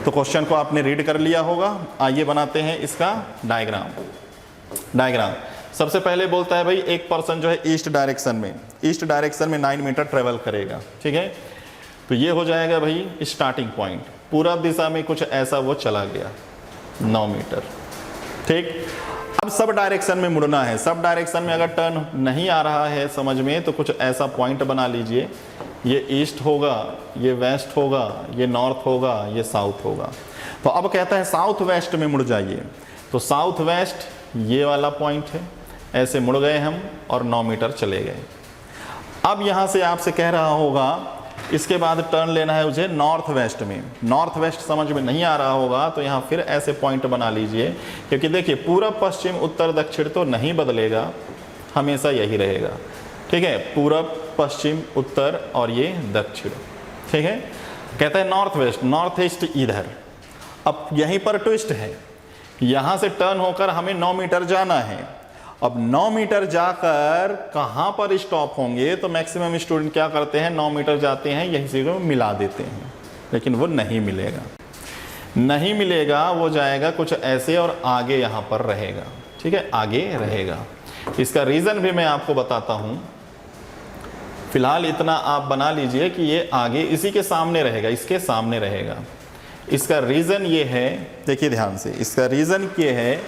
तो क्वेश्चन को आपने रीड कर लिया होगा। आइए बनाते हैं इसका डायग्राम। सबसे पहले बोलता है भाई एक पर्सन जो है ईस्ट डायरेक्शन में 9 मीटर ट्रेवल करेगा, ठीक है। तो ये हो जाएगा भाई स्टार्टिंग पॉइंट, पूरब दिशा में कुछ ऐसा वो चला गया 9 मीटर, ठीक। अब सब डायरेक्शन में मुड़ना है, सब डायरेक्शन में अगर टर्न नहीं आ रहा है समझ में तो कुछ ऐसा पॉइंट बना लीजिए, ये ईस्ट होगा, ये वेस्ट होगा, ये नॉर्थ होगा, ये साउथ होगा। तो अब कहता है साउथ वेस्ट में मुड़ जाइए, तो साउथ वेस्ट ये वाला पॉइंट है, ऐसे मुड़ गए हम और 9 मीटर चले गए। अब यहाँ से आपसे कह रहा होगा इसके बाद टर्न लेना है मुझे नॉर्थ वेस्ट में। नॉर्थ वेस्ट समझ में नहीं आ रहा होगा तो यहाँ फिर ऐसे पॉइंट बना लीजिए, क्योंकि देखिए पूरब पश्चिम उत्तर दक्षिण तो नहीं बदलेगा, हमेशा यही रहेगा, ठीक है। पूरब पश्चिम उत्तर और ये दक्षिण, ठीक है। कहता है नॉर्थ वेस्ट, नॉर्थ ईस्ट इधर। अब यहीं पर ट्विस्ट है, यहाँ से टर्न होकर हमें 9 मीटर जाना है। अब 9 मीटर जाकर कहाँ पर स्टॉप होंगे, तो मैक्सिमम स्टूडेंट क्या करते हैं 9 मीटर जाते हैं यहीं से मिला देते हैं, लेकिन वो नहीं मिलेगा, वो जाएगा कुछ ऐसे और आगे यहाँ पर रहेगा, ठीक है, आगे रहेगा। इसका रीज़न भी मैं आपको बताता हूँ, फिलहाल इतना आप बना लीजिए कि ये आगे इसी के सामने रहेगा, इसके सामने रहेगा। इसका रीज़न ये है, देखिए ध्यान से, इसका रीज़न ये है,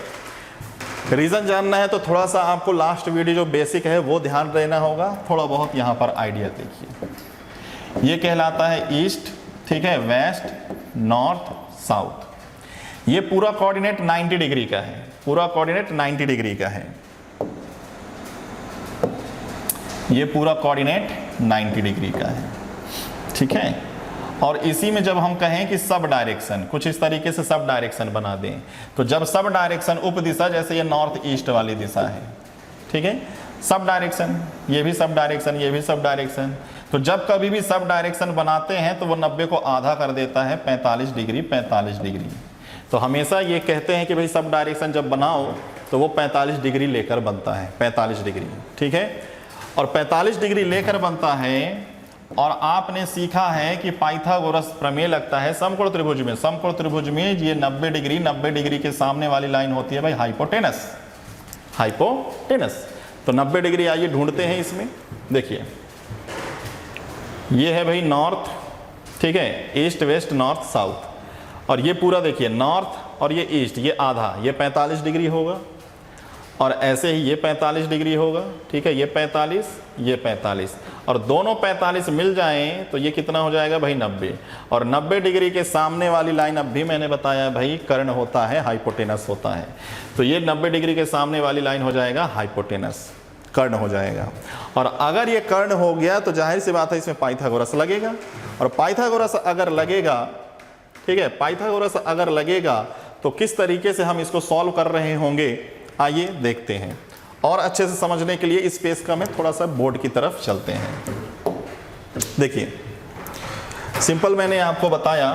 रीज़न जानना है तो थोड़ा सा आपको लास्ट वीडियो जो बेसिक है वो ध्यान देना होगा, थोड़ा बहुत यहाँ पर आइडिया देखिए। ये कहलाता है ईस्ट, ठीक है, वेस्ट, नॉर्थ, साउथ। ये पूरा कोऑर्डिनेट 90 डिग्री का है, पूरा कोऑर्डिनेट 90 डिग्री का है, ये पूरा कोऑर्डिनेट 90 डिग्री का है, ठीक है। और इसी में जब हम कहें कि सब डायरेक्शन, कुछ इस तरीके से सब डायरेक्शन बना दें, तो जब सब डायरेक्शन उप दिशा, जैसे ये नॉर्थ ईस्ट वाली दिशा है, ठीक है, सब डायरेक्शन, ये भी सब डायरेक्शन, ये भी सब डायरेक्शन। तो जब कभी भी सब डायरेक्शन बनाते हैं तो वो 90 को आधा कर देता है 45 डिग्री, 45 डिग्री। तो हमेशा ये कहते हैं कि भाई सब डायरेक्शन जब बनाओ तो वो 45 डिग्री लेकर बनता है, 45 डिग्री, ठीक है। और 45 डिग्री लेकर बनता है। और आपने सीखा है कि पाइथागोरस प्रमेय लगता है समकोण त्रिभुज में। समकोण त्रिभुज में ये 90 डिग्री के सामने वाली लाइन होती है भाई हाइपोटेनस, हाइपोटेनस। तो 90 डिग्री आइए ढूंढते हैं इसमें। देखिए ये है भाई नॉर्थ, ठीक है, ईस्ट वेस्ट नॉर्थ साउथ। और ये पूरा देखिए नॉर्थ और ये ईस्ट, ये आधा, ये 45 डिग्री होगा। और ऐसे ही ये 45 डिग्री होगा, ठीक है, ये 45, ये 45, और दोनों 45 मिल जाएं तो ये कितना हो जाएगा भाई 90। और 90 डिग्री के सामने वाली लाइन अब भी मैंने बताया भाई कर्ण होता है, हाइपोटेनस होता है। तो ये 90 डिग्री के सामने वाली लाइन हो जाएगा हाइपोटेनस, कर्ण हो जाएगा। और अगर ये कर्ण हो गया तो जाहिर सी बात है इसमें पाइथागोरस लगेगा। और पाइथागोरस अगर लगेगा, ठीक है, पाइथागोरस अगर लगेगा तो किस तरीके से हम इसको सॉल्व कर रहे होंगे आइए देखते हैं। और अच्छे से समझने के लिए इस पेज का में थोड़ा सा बोर्ड की तरफ चलते हैं। देखिए सिंपल मैंने आपको बताया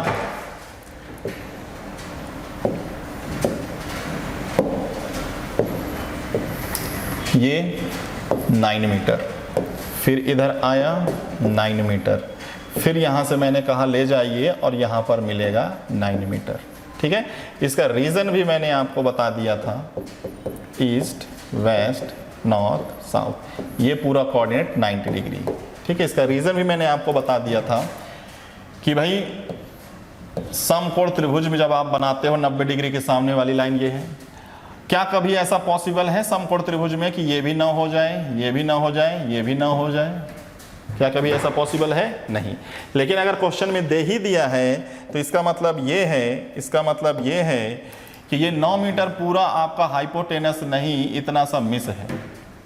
ये 9 मीटर, फिर इधर आया 9 मीटर, फिर यहां से मैंने कहा ले जाइए और यहां पर मिलेगा 9 मीटर, ठीक है। इसका रीजन भी मैंने आपको बता दिया था, ईस्ट वेस्ट नॉर्थ साउथ, ये पूरा कोऑर्डिनेट 90 डिग्री, ठीक है। इसका रीजन भी मैंने आपको बता दिया था कि भाई समकोण त्रिभुज में जब आप बनाते हो 90 डिग्री के सामने वाली लाइन ये है। क्या कभी ऐसा पॉसिबल है समकोण त्रिभुज में कि ये भी ना हो जाए, ये भी ना हो जाए, ये भी ना हो जाए? क्या कभी ऐसा पॉसिबल है? नहीं। लेकिन अगर क्वेश्चन में दे ही दिया है तो इसका मतलब ये है, इसका मतलब ये है कि ये 9 मीटर पूरा आपका हाइपोटेनस नहीं, इतना सा मिस है,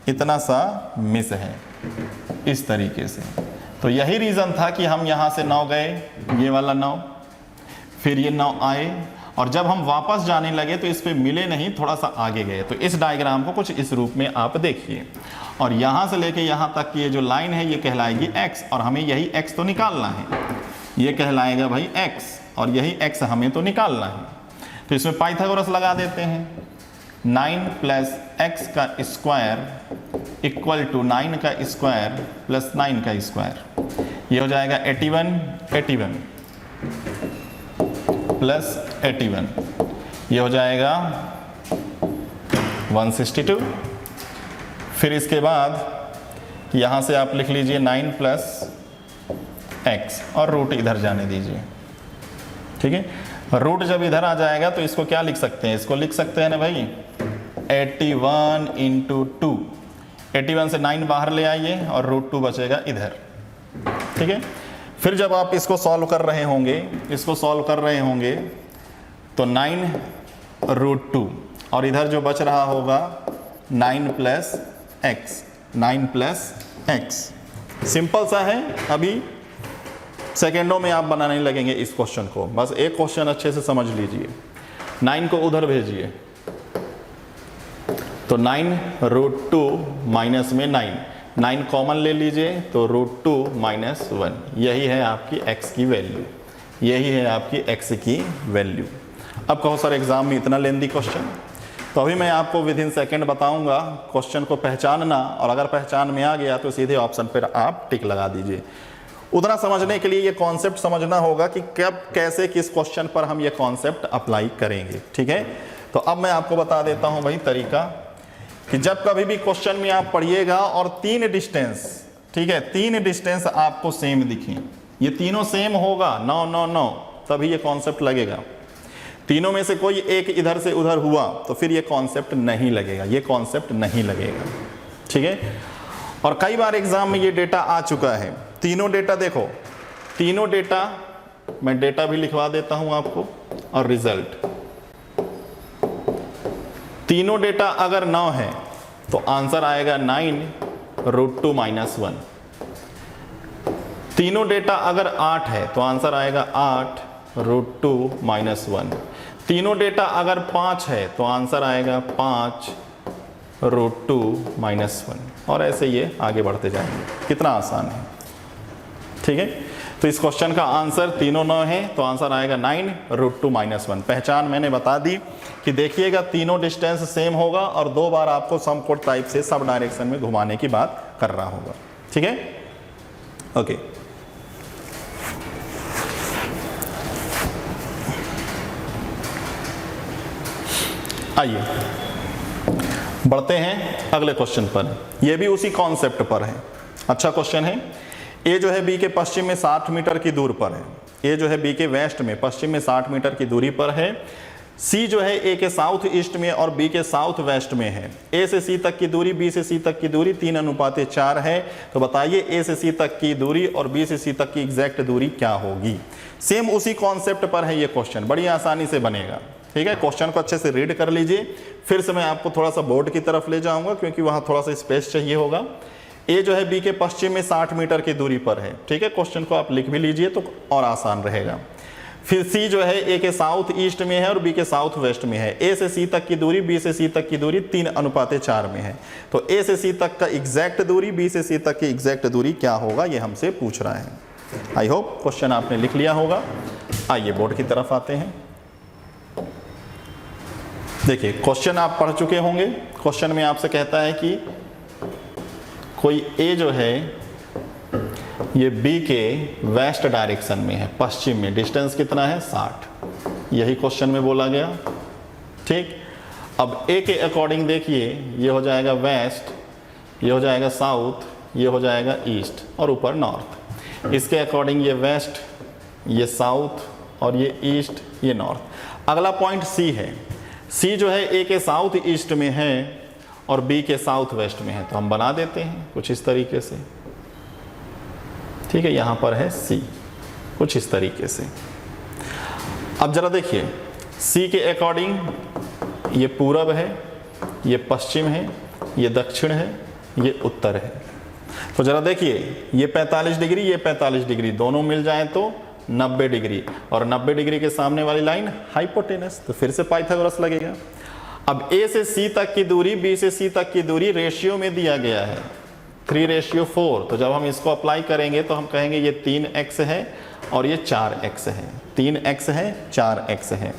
इतना सा मिस है इस तरीके से। तो यही रीज़न था कि हम यहाँ से 9 गए, ये वाला 9, फिर ये 9 आए, और जब हम वापस जाने लगे तो इस पे मिले नहीं, थोड़ा सा आगे गए। तो इस डायग्राम को कुछ इस रूप में आप देखिए, और यहाँ से लेके यहाँ तक की ये जो लाइन है ये कहलाएगी x, और हमें यही x तो निकालना है, ये कहलाएगा भाई x, और यही x हमें तो निकालना है। तो इसमें पाइथागोरस लगा देते हैं। 9 प्लस एक्स का स्क्वायर इक्वल टू 9 का स्क्वायर प्लस 9 का स्क्वायर, ये हो जाएगा 81 प्लस 81, ये हो जाएगा 162। फिर इसके बाद यहाँ से आप लिख लीजिए 9 प्लस एक्स और रूट इधर जाने दीजिए, ठीक है। रूट जब इधर आ जाएगा तो इसको क्या लिख सकते हैं, इसको लिख सकते हैं ना भाई 81 इंटू 2, 81 से 9 बाहर ले आइए और रूट 2 बचेगा इधर, ठीक है। फिर जब आप इसको सॉल्व कर रहे होंगे, तो 9 रूट 2 और इधर जो बच रहा होगा 9 प्लस एक्स। सिंपल सा है, अभी सेकेंडों में आप बनाने लगेंगे इस क्वेश्चन को। बस एक क्वेश्चन अच्छे से समझ लीजिए। 9 को उधर भेजिए तो 9 रूट 2 माइनस में 9 कॉमन ले लीजिए तो रूट 2 माइनस 1, यही है आपकी x की वैल्यू, अब कहो सर एग्जाम में इतना लेंदी क्वेश्चन, तो अभी मैं आपको विद इन सेकेंड बताऊंगा क्वेश्चन को पहचानना, और अगर पहचान में आ गया तो सीधे ऑप्शन पर आप टिक लगा दीजिए। उतना समझने के लिए ये कॉन्सेप्ट समझना होगा कि कब कैसे किस क्वेश्चन पर हम ये कॉन्सेप्ट अप्लाई करेंगे, ठीक है। तो अब मैं आपको बता देता हूं भाई तरीका, कि जब कभी भी क्वेश्चन में आप पढ़िएगा और 3 डिस्टेंस, ठीक है, 3 डिस्टेंस आपको सेम दिखें, ये तीनों सेम होगा 9 9 9, तभी ये कॉन्सेप्ट लगेगा। तीनों में से कोई एक इधर से उधर हुआ तो फिर ये कॉन्सेप्ट नहीं लगेगा, ठीक है। और कई बार एग्जाम में ये डेटा आ चुका है, तीनों डेटा देखो, तीनों डेटा मैं डेटा भी लिखवा देता हूं आपको, और रिजल्ट, तीनों डेटा अगर 9 है तो आंसर आएगा 9 रूट 2 माइनस 1। तीनों डेटा अगर 8 है तो आंसर आएगा 8 रूट 2 माइनस 1। तीनों डेटा अगर 5 है तो आंसर आएगा 5 रूट 2 माइनस 1, और ऐसे ये आगे बढ़ते जाएंगे। कितना आसान है, ठीक है। तो इस क्वेश्चन का आंसर तीनों 9 है तो आंसर आएगा 9 रूट 2 माइनस 1। पहचान मैंने बता दी कि देखिएगा तीनों डिस्टेंस सेम होगा और 2 बार आपको सम कोड टाइप से सब डायरेक्शन में घुमाने की बात कर रहा होगा, ठीक है, ओके। आइए बढ़ते हैं अगले क्वेश्चन पर, यह भी उसी कॉन्सेप्ट पर है। अच्छा क्वेश्चन है। ए जो है बी के पश्चिम में 60 मीटर की दूर पर है, ए जो है बी के वेस्ट में पश्चिम में 60 मीटर की दूरी पर है। सी जो है ए के साउथ ईस्ट में और बी के साउथ वेस्ट में है। ए से सी तक की दूरी, बी से सी तक की दूरी 3:4 है। तो बताइए ए से सी तक की दूरी और बी से सी तक की एग्जैक्ट दूरी क्या होगी। सेम उसी कॉन्सेप्ट पर है ये क्वेश्चन, बड़ी आसानी से बनेगा, ठीक है। क्वेश्चन को अच्छे से रीड कर लीजिए, फिर से मैं आपको थोड़ा सा बोर्ड की तरफ ले जाऊंगा क्योंकि वहां थोड़ा सा स्पेस चाहिए होगा। ए जो है बी के पश्चिम में 60 मीटर की दूरी पर है, ठीक है। क्वेश्चन को आप लिख भी लीजिए तो और आसान रहेगा। फिर सी जो है ए के साउथ ईस्ट में है और बी के साउथ वेस्ट में है। ए से सी तक की दूरी, बी से सी तक की दूरी 3:4 में है। तो ए से सी तक का एग्जैक्ट दूरी, बी से सी तक की एग्जैक्ट दूरी क्या होगा, ये हमसे पूछ रहा है। आई होप क्वेश्चन आपने लिख लिया होगा। आइए बोर्ड की तरफ आते हैं। देखिए क्वेश्चन आप पढ़ चुके होंगे। क्वेश्चन में आपसे कहता है कि कोई ए जो है ये बी के वेस्ट डायरेक्शन में है, पश्चिम में, डिस्टेंस कितना है 60, यही क्वेश्चन में बोला गया, ठीक। अब ए के अकॉर्डिंग देखिए, ये हो जाएगा वेस्ट, ये हो जाएगा साउथ, ये हो जाएगा ईस्ट और ऊपर नॉर्थ। इसके अकॉर्डिंग ये वेस्ट, ये साउथ और ये ईस्ट, ये नॉर्थ। अगला पॉइंट सी है। सी जो है ए के साउथ ईस्ट में है और बी के साउथ वेस्ट में है, तो हम बना देते हैं कुछ इस तरीके से, ठीक है। यहां पर है सी, कुछ इस तरीके से। अब जरा देखिए, सी के अकॉर्डिंग ये पूरब है, ये पश्चिम है, ये दक्षिण है, ये उत्तर है। तो जरा देखिए, ये 45 डिग्री, ये 45 डिग्री, दोनों मिल जाएं तो 90 डिग्री, और 90 डिग्री के सामने वाली लाइन हाइपोटेनस, तो फिर से पाइथागोरस लगेगा। अब ए से सी तक की दूरी, बी से सी तक की दूरी रेशियो में दिया गया है 3:4। तो जब हम इसको अप्लाई करेंगे तो हम कहेंगे ये 3x है और ये 4x है, 3x है 4x है,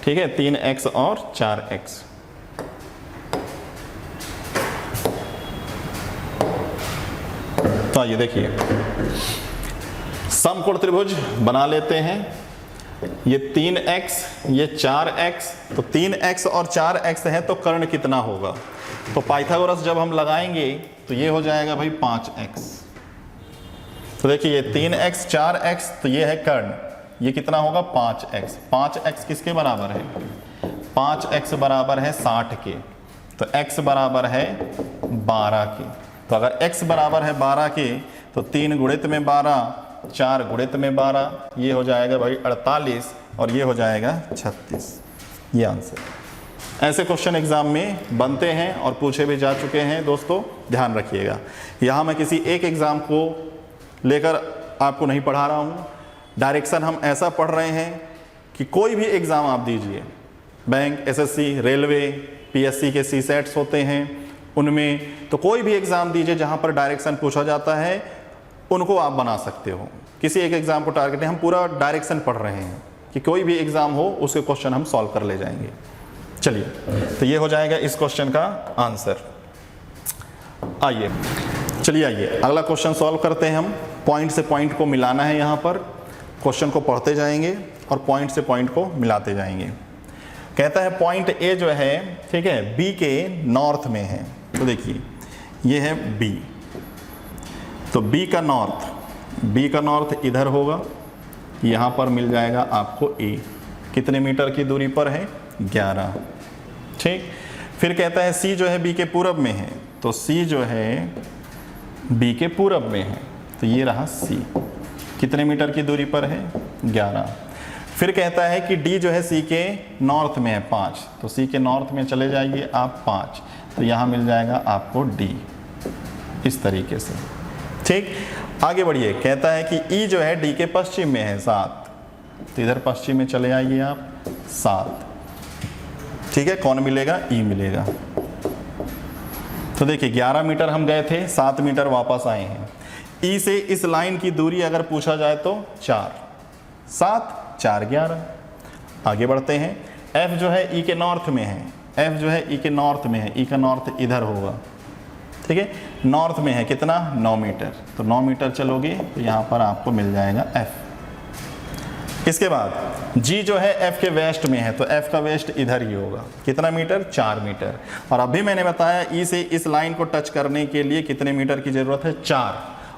ठीक है, 3x और 4x। तो आइए देखिए, समकोण त्रिभुज बना लेते हैं। ये 3x, ये 4x, तो 3x और 4x है तो कर्ण कितना होगा? तो पाइथागोरस जब हम लगाएंगे तो ये हो जाएगा भाई 5x। तो देखिए ये 3x 4x, तो ये है कर्ण, ये कितना होगा 5x। 5x किसके बराबर है? 5x बराबर है 60 के, तो x बराबर है 12 के। तो अगर x बराबर है 12 के तो 3 गुणित में 12, 4 गुणित में 12, ये हो जाएगा भाई 48 और ये हो जाएगा 36। ये आंसर। ऐसे क्वेश्चन एग्जाम में बनते हैं और पूछे भी जा चुके हैं दोस्तों, ध्यान रखिएगा। यहाँ मैं किसी एक एग्जाम को लेकर आपको नहीं पढ़ा रहा हूँ, डायरेक्शन हम ऐसा पढ़ रहे हैं कि कोई भी एग्ज़ाम आप दीजिए, बैंक, एसएससी, रेलवे, पीएससी के सी सेट्स होते हैं उनमें, तो कोई भी एग्ज़ाम दीजिए जहाँ पर डायरेक्शन पूछा जाता है उनको आप बना सकते हो। किसी एक एग्ज़ाम को टारगेट नहीं, हम पूरा डायरेक्शन पढ़ रहे हैं कि कोई भी एग्ज़ाम हो उसके क्वेश्चन हम सॉल्व कर ले जाएंगे। चलिए, तो ये हो जाएगा इस क्वेश्चन का आंसर। आइए चलिए आइए अगला क्वेश्चन सॉल्व करते हैं हम। पॉइंट से पॉइंट को मिलाना है, यहाँ पर क्वेश्चन को पढ़ते जाएंगे और पॉइंट से पॉइंट को मिलाते जाएंगे। कहता है पॉइंट ए जो है, ठीक है, बी के नॉर्थ में है। तो देखिए ये है बी, तो बी का नॉर्थ इधर होगा, यहाँ पर मिल जाएगा आपको ए। कितने मीटर की दूरी पर है? 11। ठीक, फिर कहता है सी जो है बी के पूरब में है, तो सी जो है बी के पूरब में है, तो ये रहा सी। कितने मीटर की दूरी पर है? 11। फिर कहता है कि डी जो है सी के नॉर्थ में है 5, तो सी के नॉर्थ में चले जाइए आप 5, तो यहाँ मिल जाएगा आपको डी, इस तरीके से। ठीक, आगे बढ़िए। कहता है कि ई जो है डी के पश्चिम में है 7, तो इधर पश्चिम में चले आइए आप 7। ठीक है, कौन मिलेगा? ई मिलेगा। तो देखिए 11 मीटर हम गए थे, 7 मीटर वापस आए हैं। ई से इस लाइन की दूरी अगर पूछा जाए तो 4, 7 4 11। आगे बढ़ते हैं। एफ जो है ई के नॉर्थ में है, एफ जो है ई के नॉर्थ में है, ई का नॉर्थ इधर होगा। ठीक है, नॉर्थ में है कितना? 9 मीटर, तो 9 मीटर चलोगे तो यहाँ पर आपको मिल जाएगा एफ। इसके बाद जी जो है एफ के वेस्ट में है, तो एफ का वेस्ट इधर ही होगा। कितना मीटर? 4 मीटर। और अभी मैंने बताया ई से इस लाइन को टच करने के लिए कितने मीटर की ज़रूरत है? 4,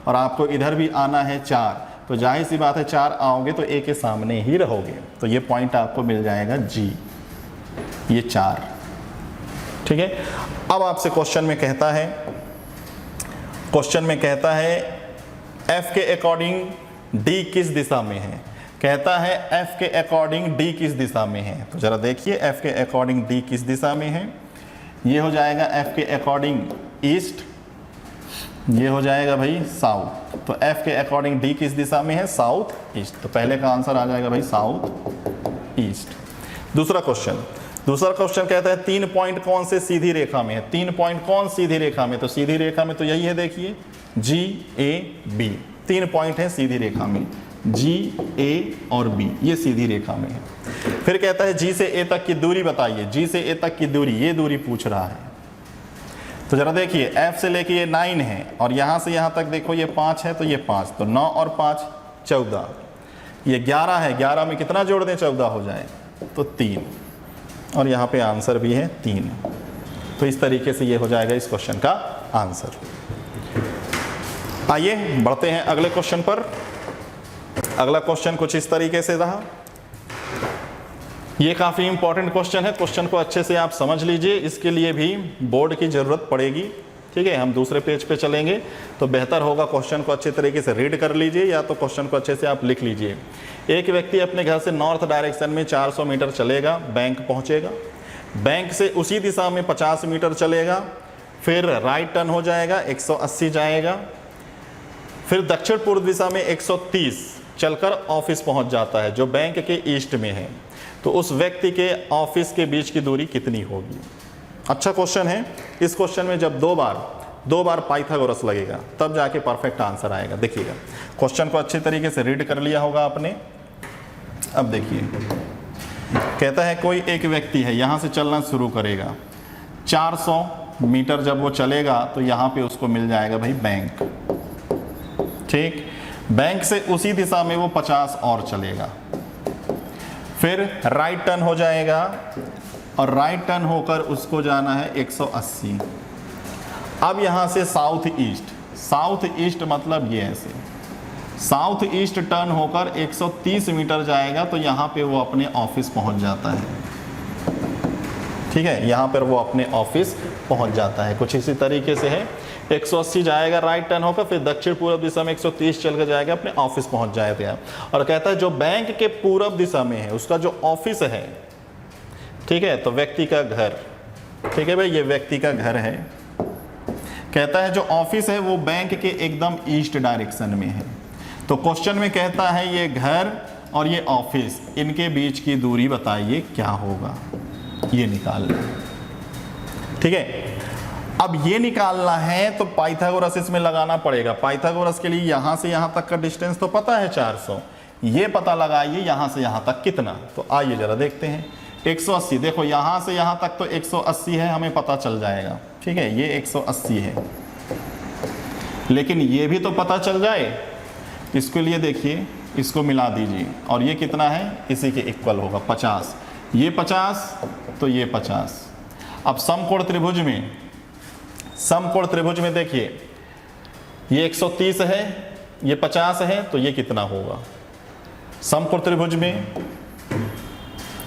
और आपको इधर भी आना है 4, तो जाहिर सी बात है 4 आओगे तो ए के सामने ही रहोगे, तो ये पॉइंट आपको मिल जाएगा जी, ये 4। ठीक है, अब आपसे क्वेश्चन में कहता है एफ के अकॉर्डिंग डी किस दिशा में है? कहता है एफ के अकॉर्डिंग डी किस दिशा में है, तो जरा देखिए एफ के अकॉर्डिंग डी किस दिशा में है। ये हो जाएगा एफ के अकॉर्डिंग ईस्ट, ये हो जाएगा भाई साउथ। तो एफ के अकॉर्डिंग डी किस दिशा में है? South east. तो पहले का आंसर आ जाएगा भाई साउथ ईस्ट। दूसरा क्वेश्चन कहता है 3 पॉइंट कौन से सीधी रेखा में है? 3 पॉइंट कौन सीधी रेखा में? तो सीधी रेखा में तो यही है, देखिए जी ए बी, 3 पॉइंट है सीधी रेखा में, जी ए और बी, ये सीधी रेखा में है। फिर कहता है जी से ए तक की दूरी बताइए, जी से ए तक की दूरी, ये दूरी पूछ रहा है। तो जरा देखिए एफ से लेके ये 9 है और यहाँ से यहाँ तक देखो ये 5 है, तो ये 5, तो 9 और 5 14, ये 11 है, 11 में कितना जोड़ दें 14 हो जाए? तो 3, और यहाँ पे आंसर भी है 3। तो इस तरीके से ये हो जाएगा इस क्वेश्चन का आंसर। आइए बढ़ते हैं अगले क्वेश्चन पर। अगला क्वेश्चन कुछ इस तरीके से रहा। ये काफ़ी इंपॉर्टेंट क्वेश्चन है, क्वेश्चन को अच्छे से आप समझ लीजिए, इसके लिए भी बोर्ड की ज़रूरत पड़ेगी। ठीक है, हम दूसरे पेज पे चलेंगे तो बेहतर होगा, क्वेश्चन को अच्छे तरीके से रीड कर लीजिए या तो क्वेश्चन को अच्छे से आप लिख लीजिए। एक व्यक्ति अपने घर से नॉर्थ डायरेक्शन में 400 मीटर चलेगा, बैंक पहुंचेगा, बैंक से उसी दिशा में 50 मीटर चलेगा, फिर राइट टर्न हो जाएगा, 180 जाएगा, फिर दक्षिण पूर्व दिशा में 130 चलकर ऑफिस पहुंच जाता है जो बैंक के ईस्ट में है। तो उस व्यक्ति के ऑफिस के बीच की दूरी कितनी होगी? अच्छा क्वेश्चन है। इस क्वेश्चन में जब दो बार पाइथागोरस लगेगा तब जाके परफेक्ट आंसर आएगा। देखिएगा, क्वेश्चन को अच्छे तरीके से रीड कर लिया होगा आपने। अब देखिए, कहता है कोई एक व्यक्ति है, यहाँ से चलना शुरू करेगा, 400 मीटर जब वो चलेगा तो यहाँ पे उसको मिल जाएगा भाई बैंक। ठीक। बैंक से उसी दिशा में वो 50 और चलेगा, फिर राइट टर्न हो जाएगा और राइट टर्न होकर उसको जाना है 180। अब यहाँ से साउथ ईस्ट, साउथ ईस्ट मतलब ये ऐसे साउथ ईस्ट टर्न होकर 130 मीटर जाएगा, तो यहाँ पे वो अपने ऑफिस पहुँच जाता है। ठीक है, यहाँ पर वो अपने ऑफिस पहुँच जाता है। कुछ इसी तरीके से है, 180 जाएगा राइट टर्न होकर, फिर दक्षिण पूर्व दिशा में 130 चल कर जाएगा, अपने ऑफिस पहुँच जाएगा। और कहता है जो बैंक के पूर्व दिशा में है उसका जो ऑफिस है, ठीक है, तो व्यक्ति का घर, ठीक है भाई, ये व्यक्ति का घर है। कहता है जो ऑफिस है वो बैंक के एकदम ईस्ट डायरेक्शन में है। तो क्वेश्चन में कहता है ये घर और ये ऑफिस, इनके बीच की दूरी बताइए क्या होगा, ये निकालना। ठीक है, अब ये निकालना है तो पाइथागोरस इसमें लगाना पड़ेगा। पाइथागोरस के लिए यहाँ से यहाँ तक का डिस्टेंस तो पता है 400, ये पता लगाइए यहाँ से यहाँ तक कितना। तो आइए जरा देखते हैं। 180, देखो यहाँ से यहाँ तक तो 180 है, हमें पता चल जाएगा। ठीक है, ये 180 है, लेकिन ये भी तो पता चल जाए। इसके लिए देखिए, इसको मिला दीजिए और ये कितना है, इसी के इक्वल होगा 50। ये 50 तो ये 50। अब समकोण त्रिभुज में, समकोण त्रिभुज में देखिए, ये 130 है, ये 50 है, तो ये कितना होगा। समकोण त्रिभुज में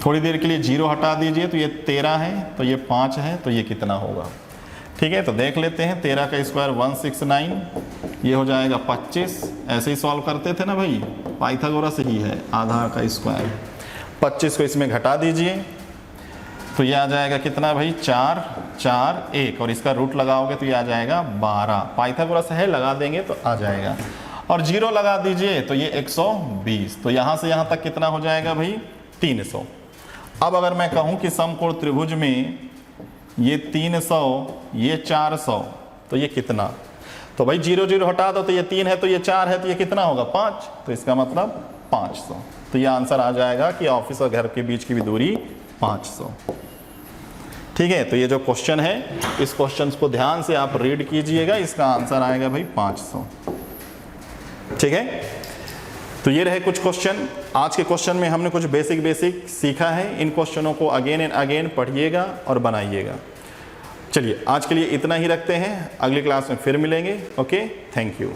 थोड़ी देर के लिए 0 हटा दीजिए, तो ये 13 है, तो ये 5 है, तो ये कितना होगा। ठीक है, तो देख लेते हैं। 13 का स्क्वायर 169, ये हो जाएगा 25। ऐसे ही सॉल्व करते थे ना भाई, पाइथागोरस ही है, आधा का स्क्वायर। 25 को इसमें घटा दीजिए, तो ये आ जाएगा कितना भाई, 4 4 1, और इसका रूट लगाओगे तो ये आ जाएगा 12। पाइथागोरस है, लगा देंगे तो आ जाएगा। और 0 लगा दीजिए तो ये 120। तो यहाँ से यहाँ तक कितना हो जाएगा भाई, 300। अब अगर मैं कहूँ कि समकोण त्रिभुज में ये 300, ये 400, तो ये कितना। तो भाई 0 0 हटा दो, तो ये 3 है, तो ये 4 है, तो ये कितना होगा, 5। तो इसका मतलब 500। तो ये आंसर आ जाएगा कि ऑफिस और घर के बीच की भी दूरी 500। ठीक है, तो ये जो क्वेश्चन है, इस क्वेश्चन को ध्यान से आप रीड कीजिएगा, इसका आंसर आएगा भाई 500। ठीक है, तो ये रहे कुछ क्वेश्चन। आज के क्वेश्चन में हमने कुछ बेसिक सीखा है। इन क्वेश्चनों को अगेन एंड अगेन पढ़िएगा और बनाइएगा। चलिए आज के लिए इतना ही रखते हैं, अगली क्लास में फिर मिलेंगे। Okay, thank you.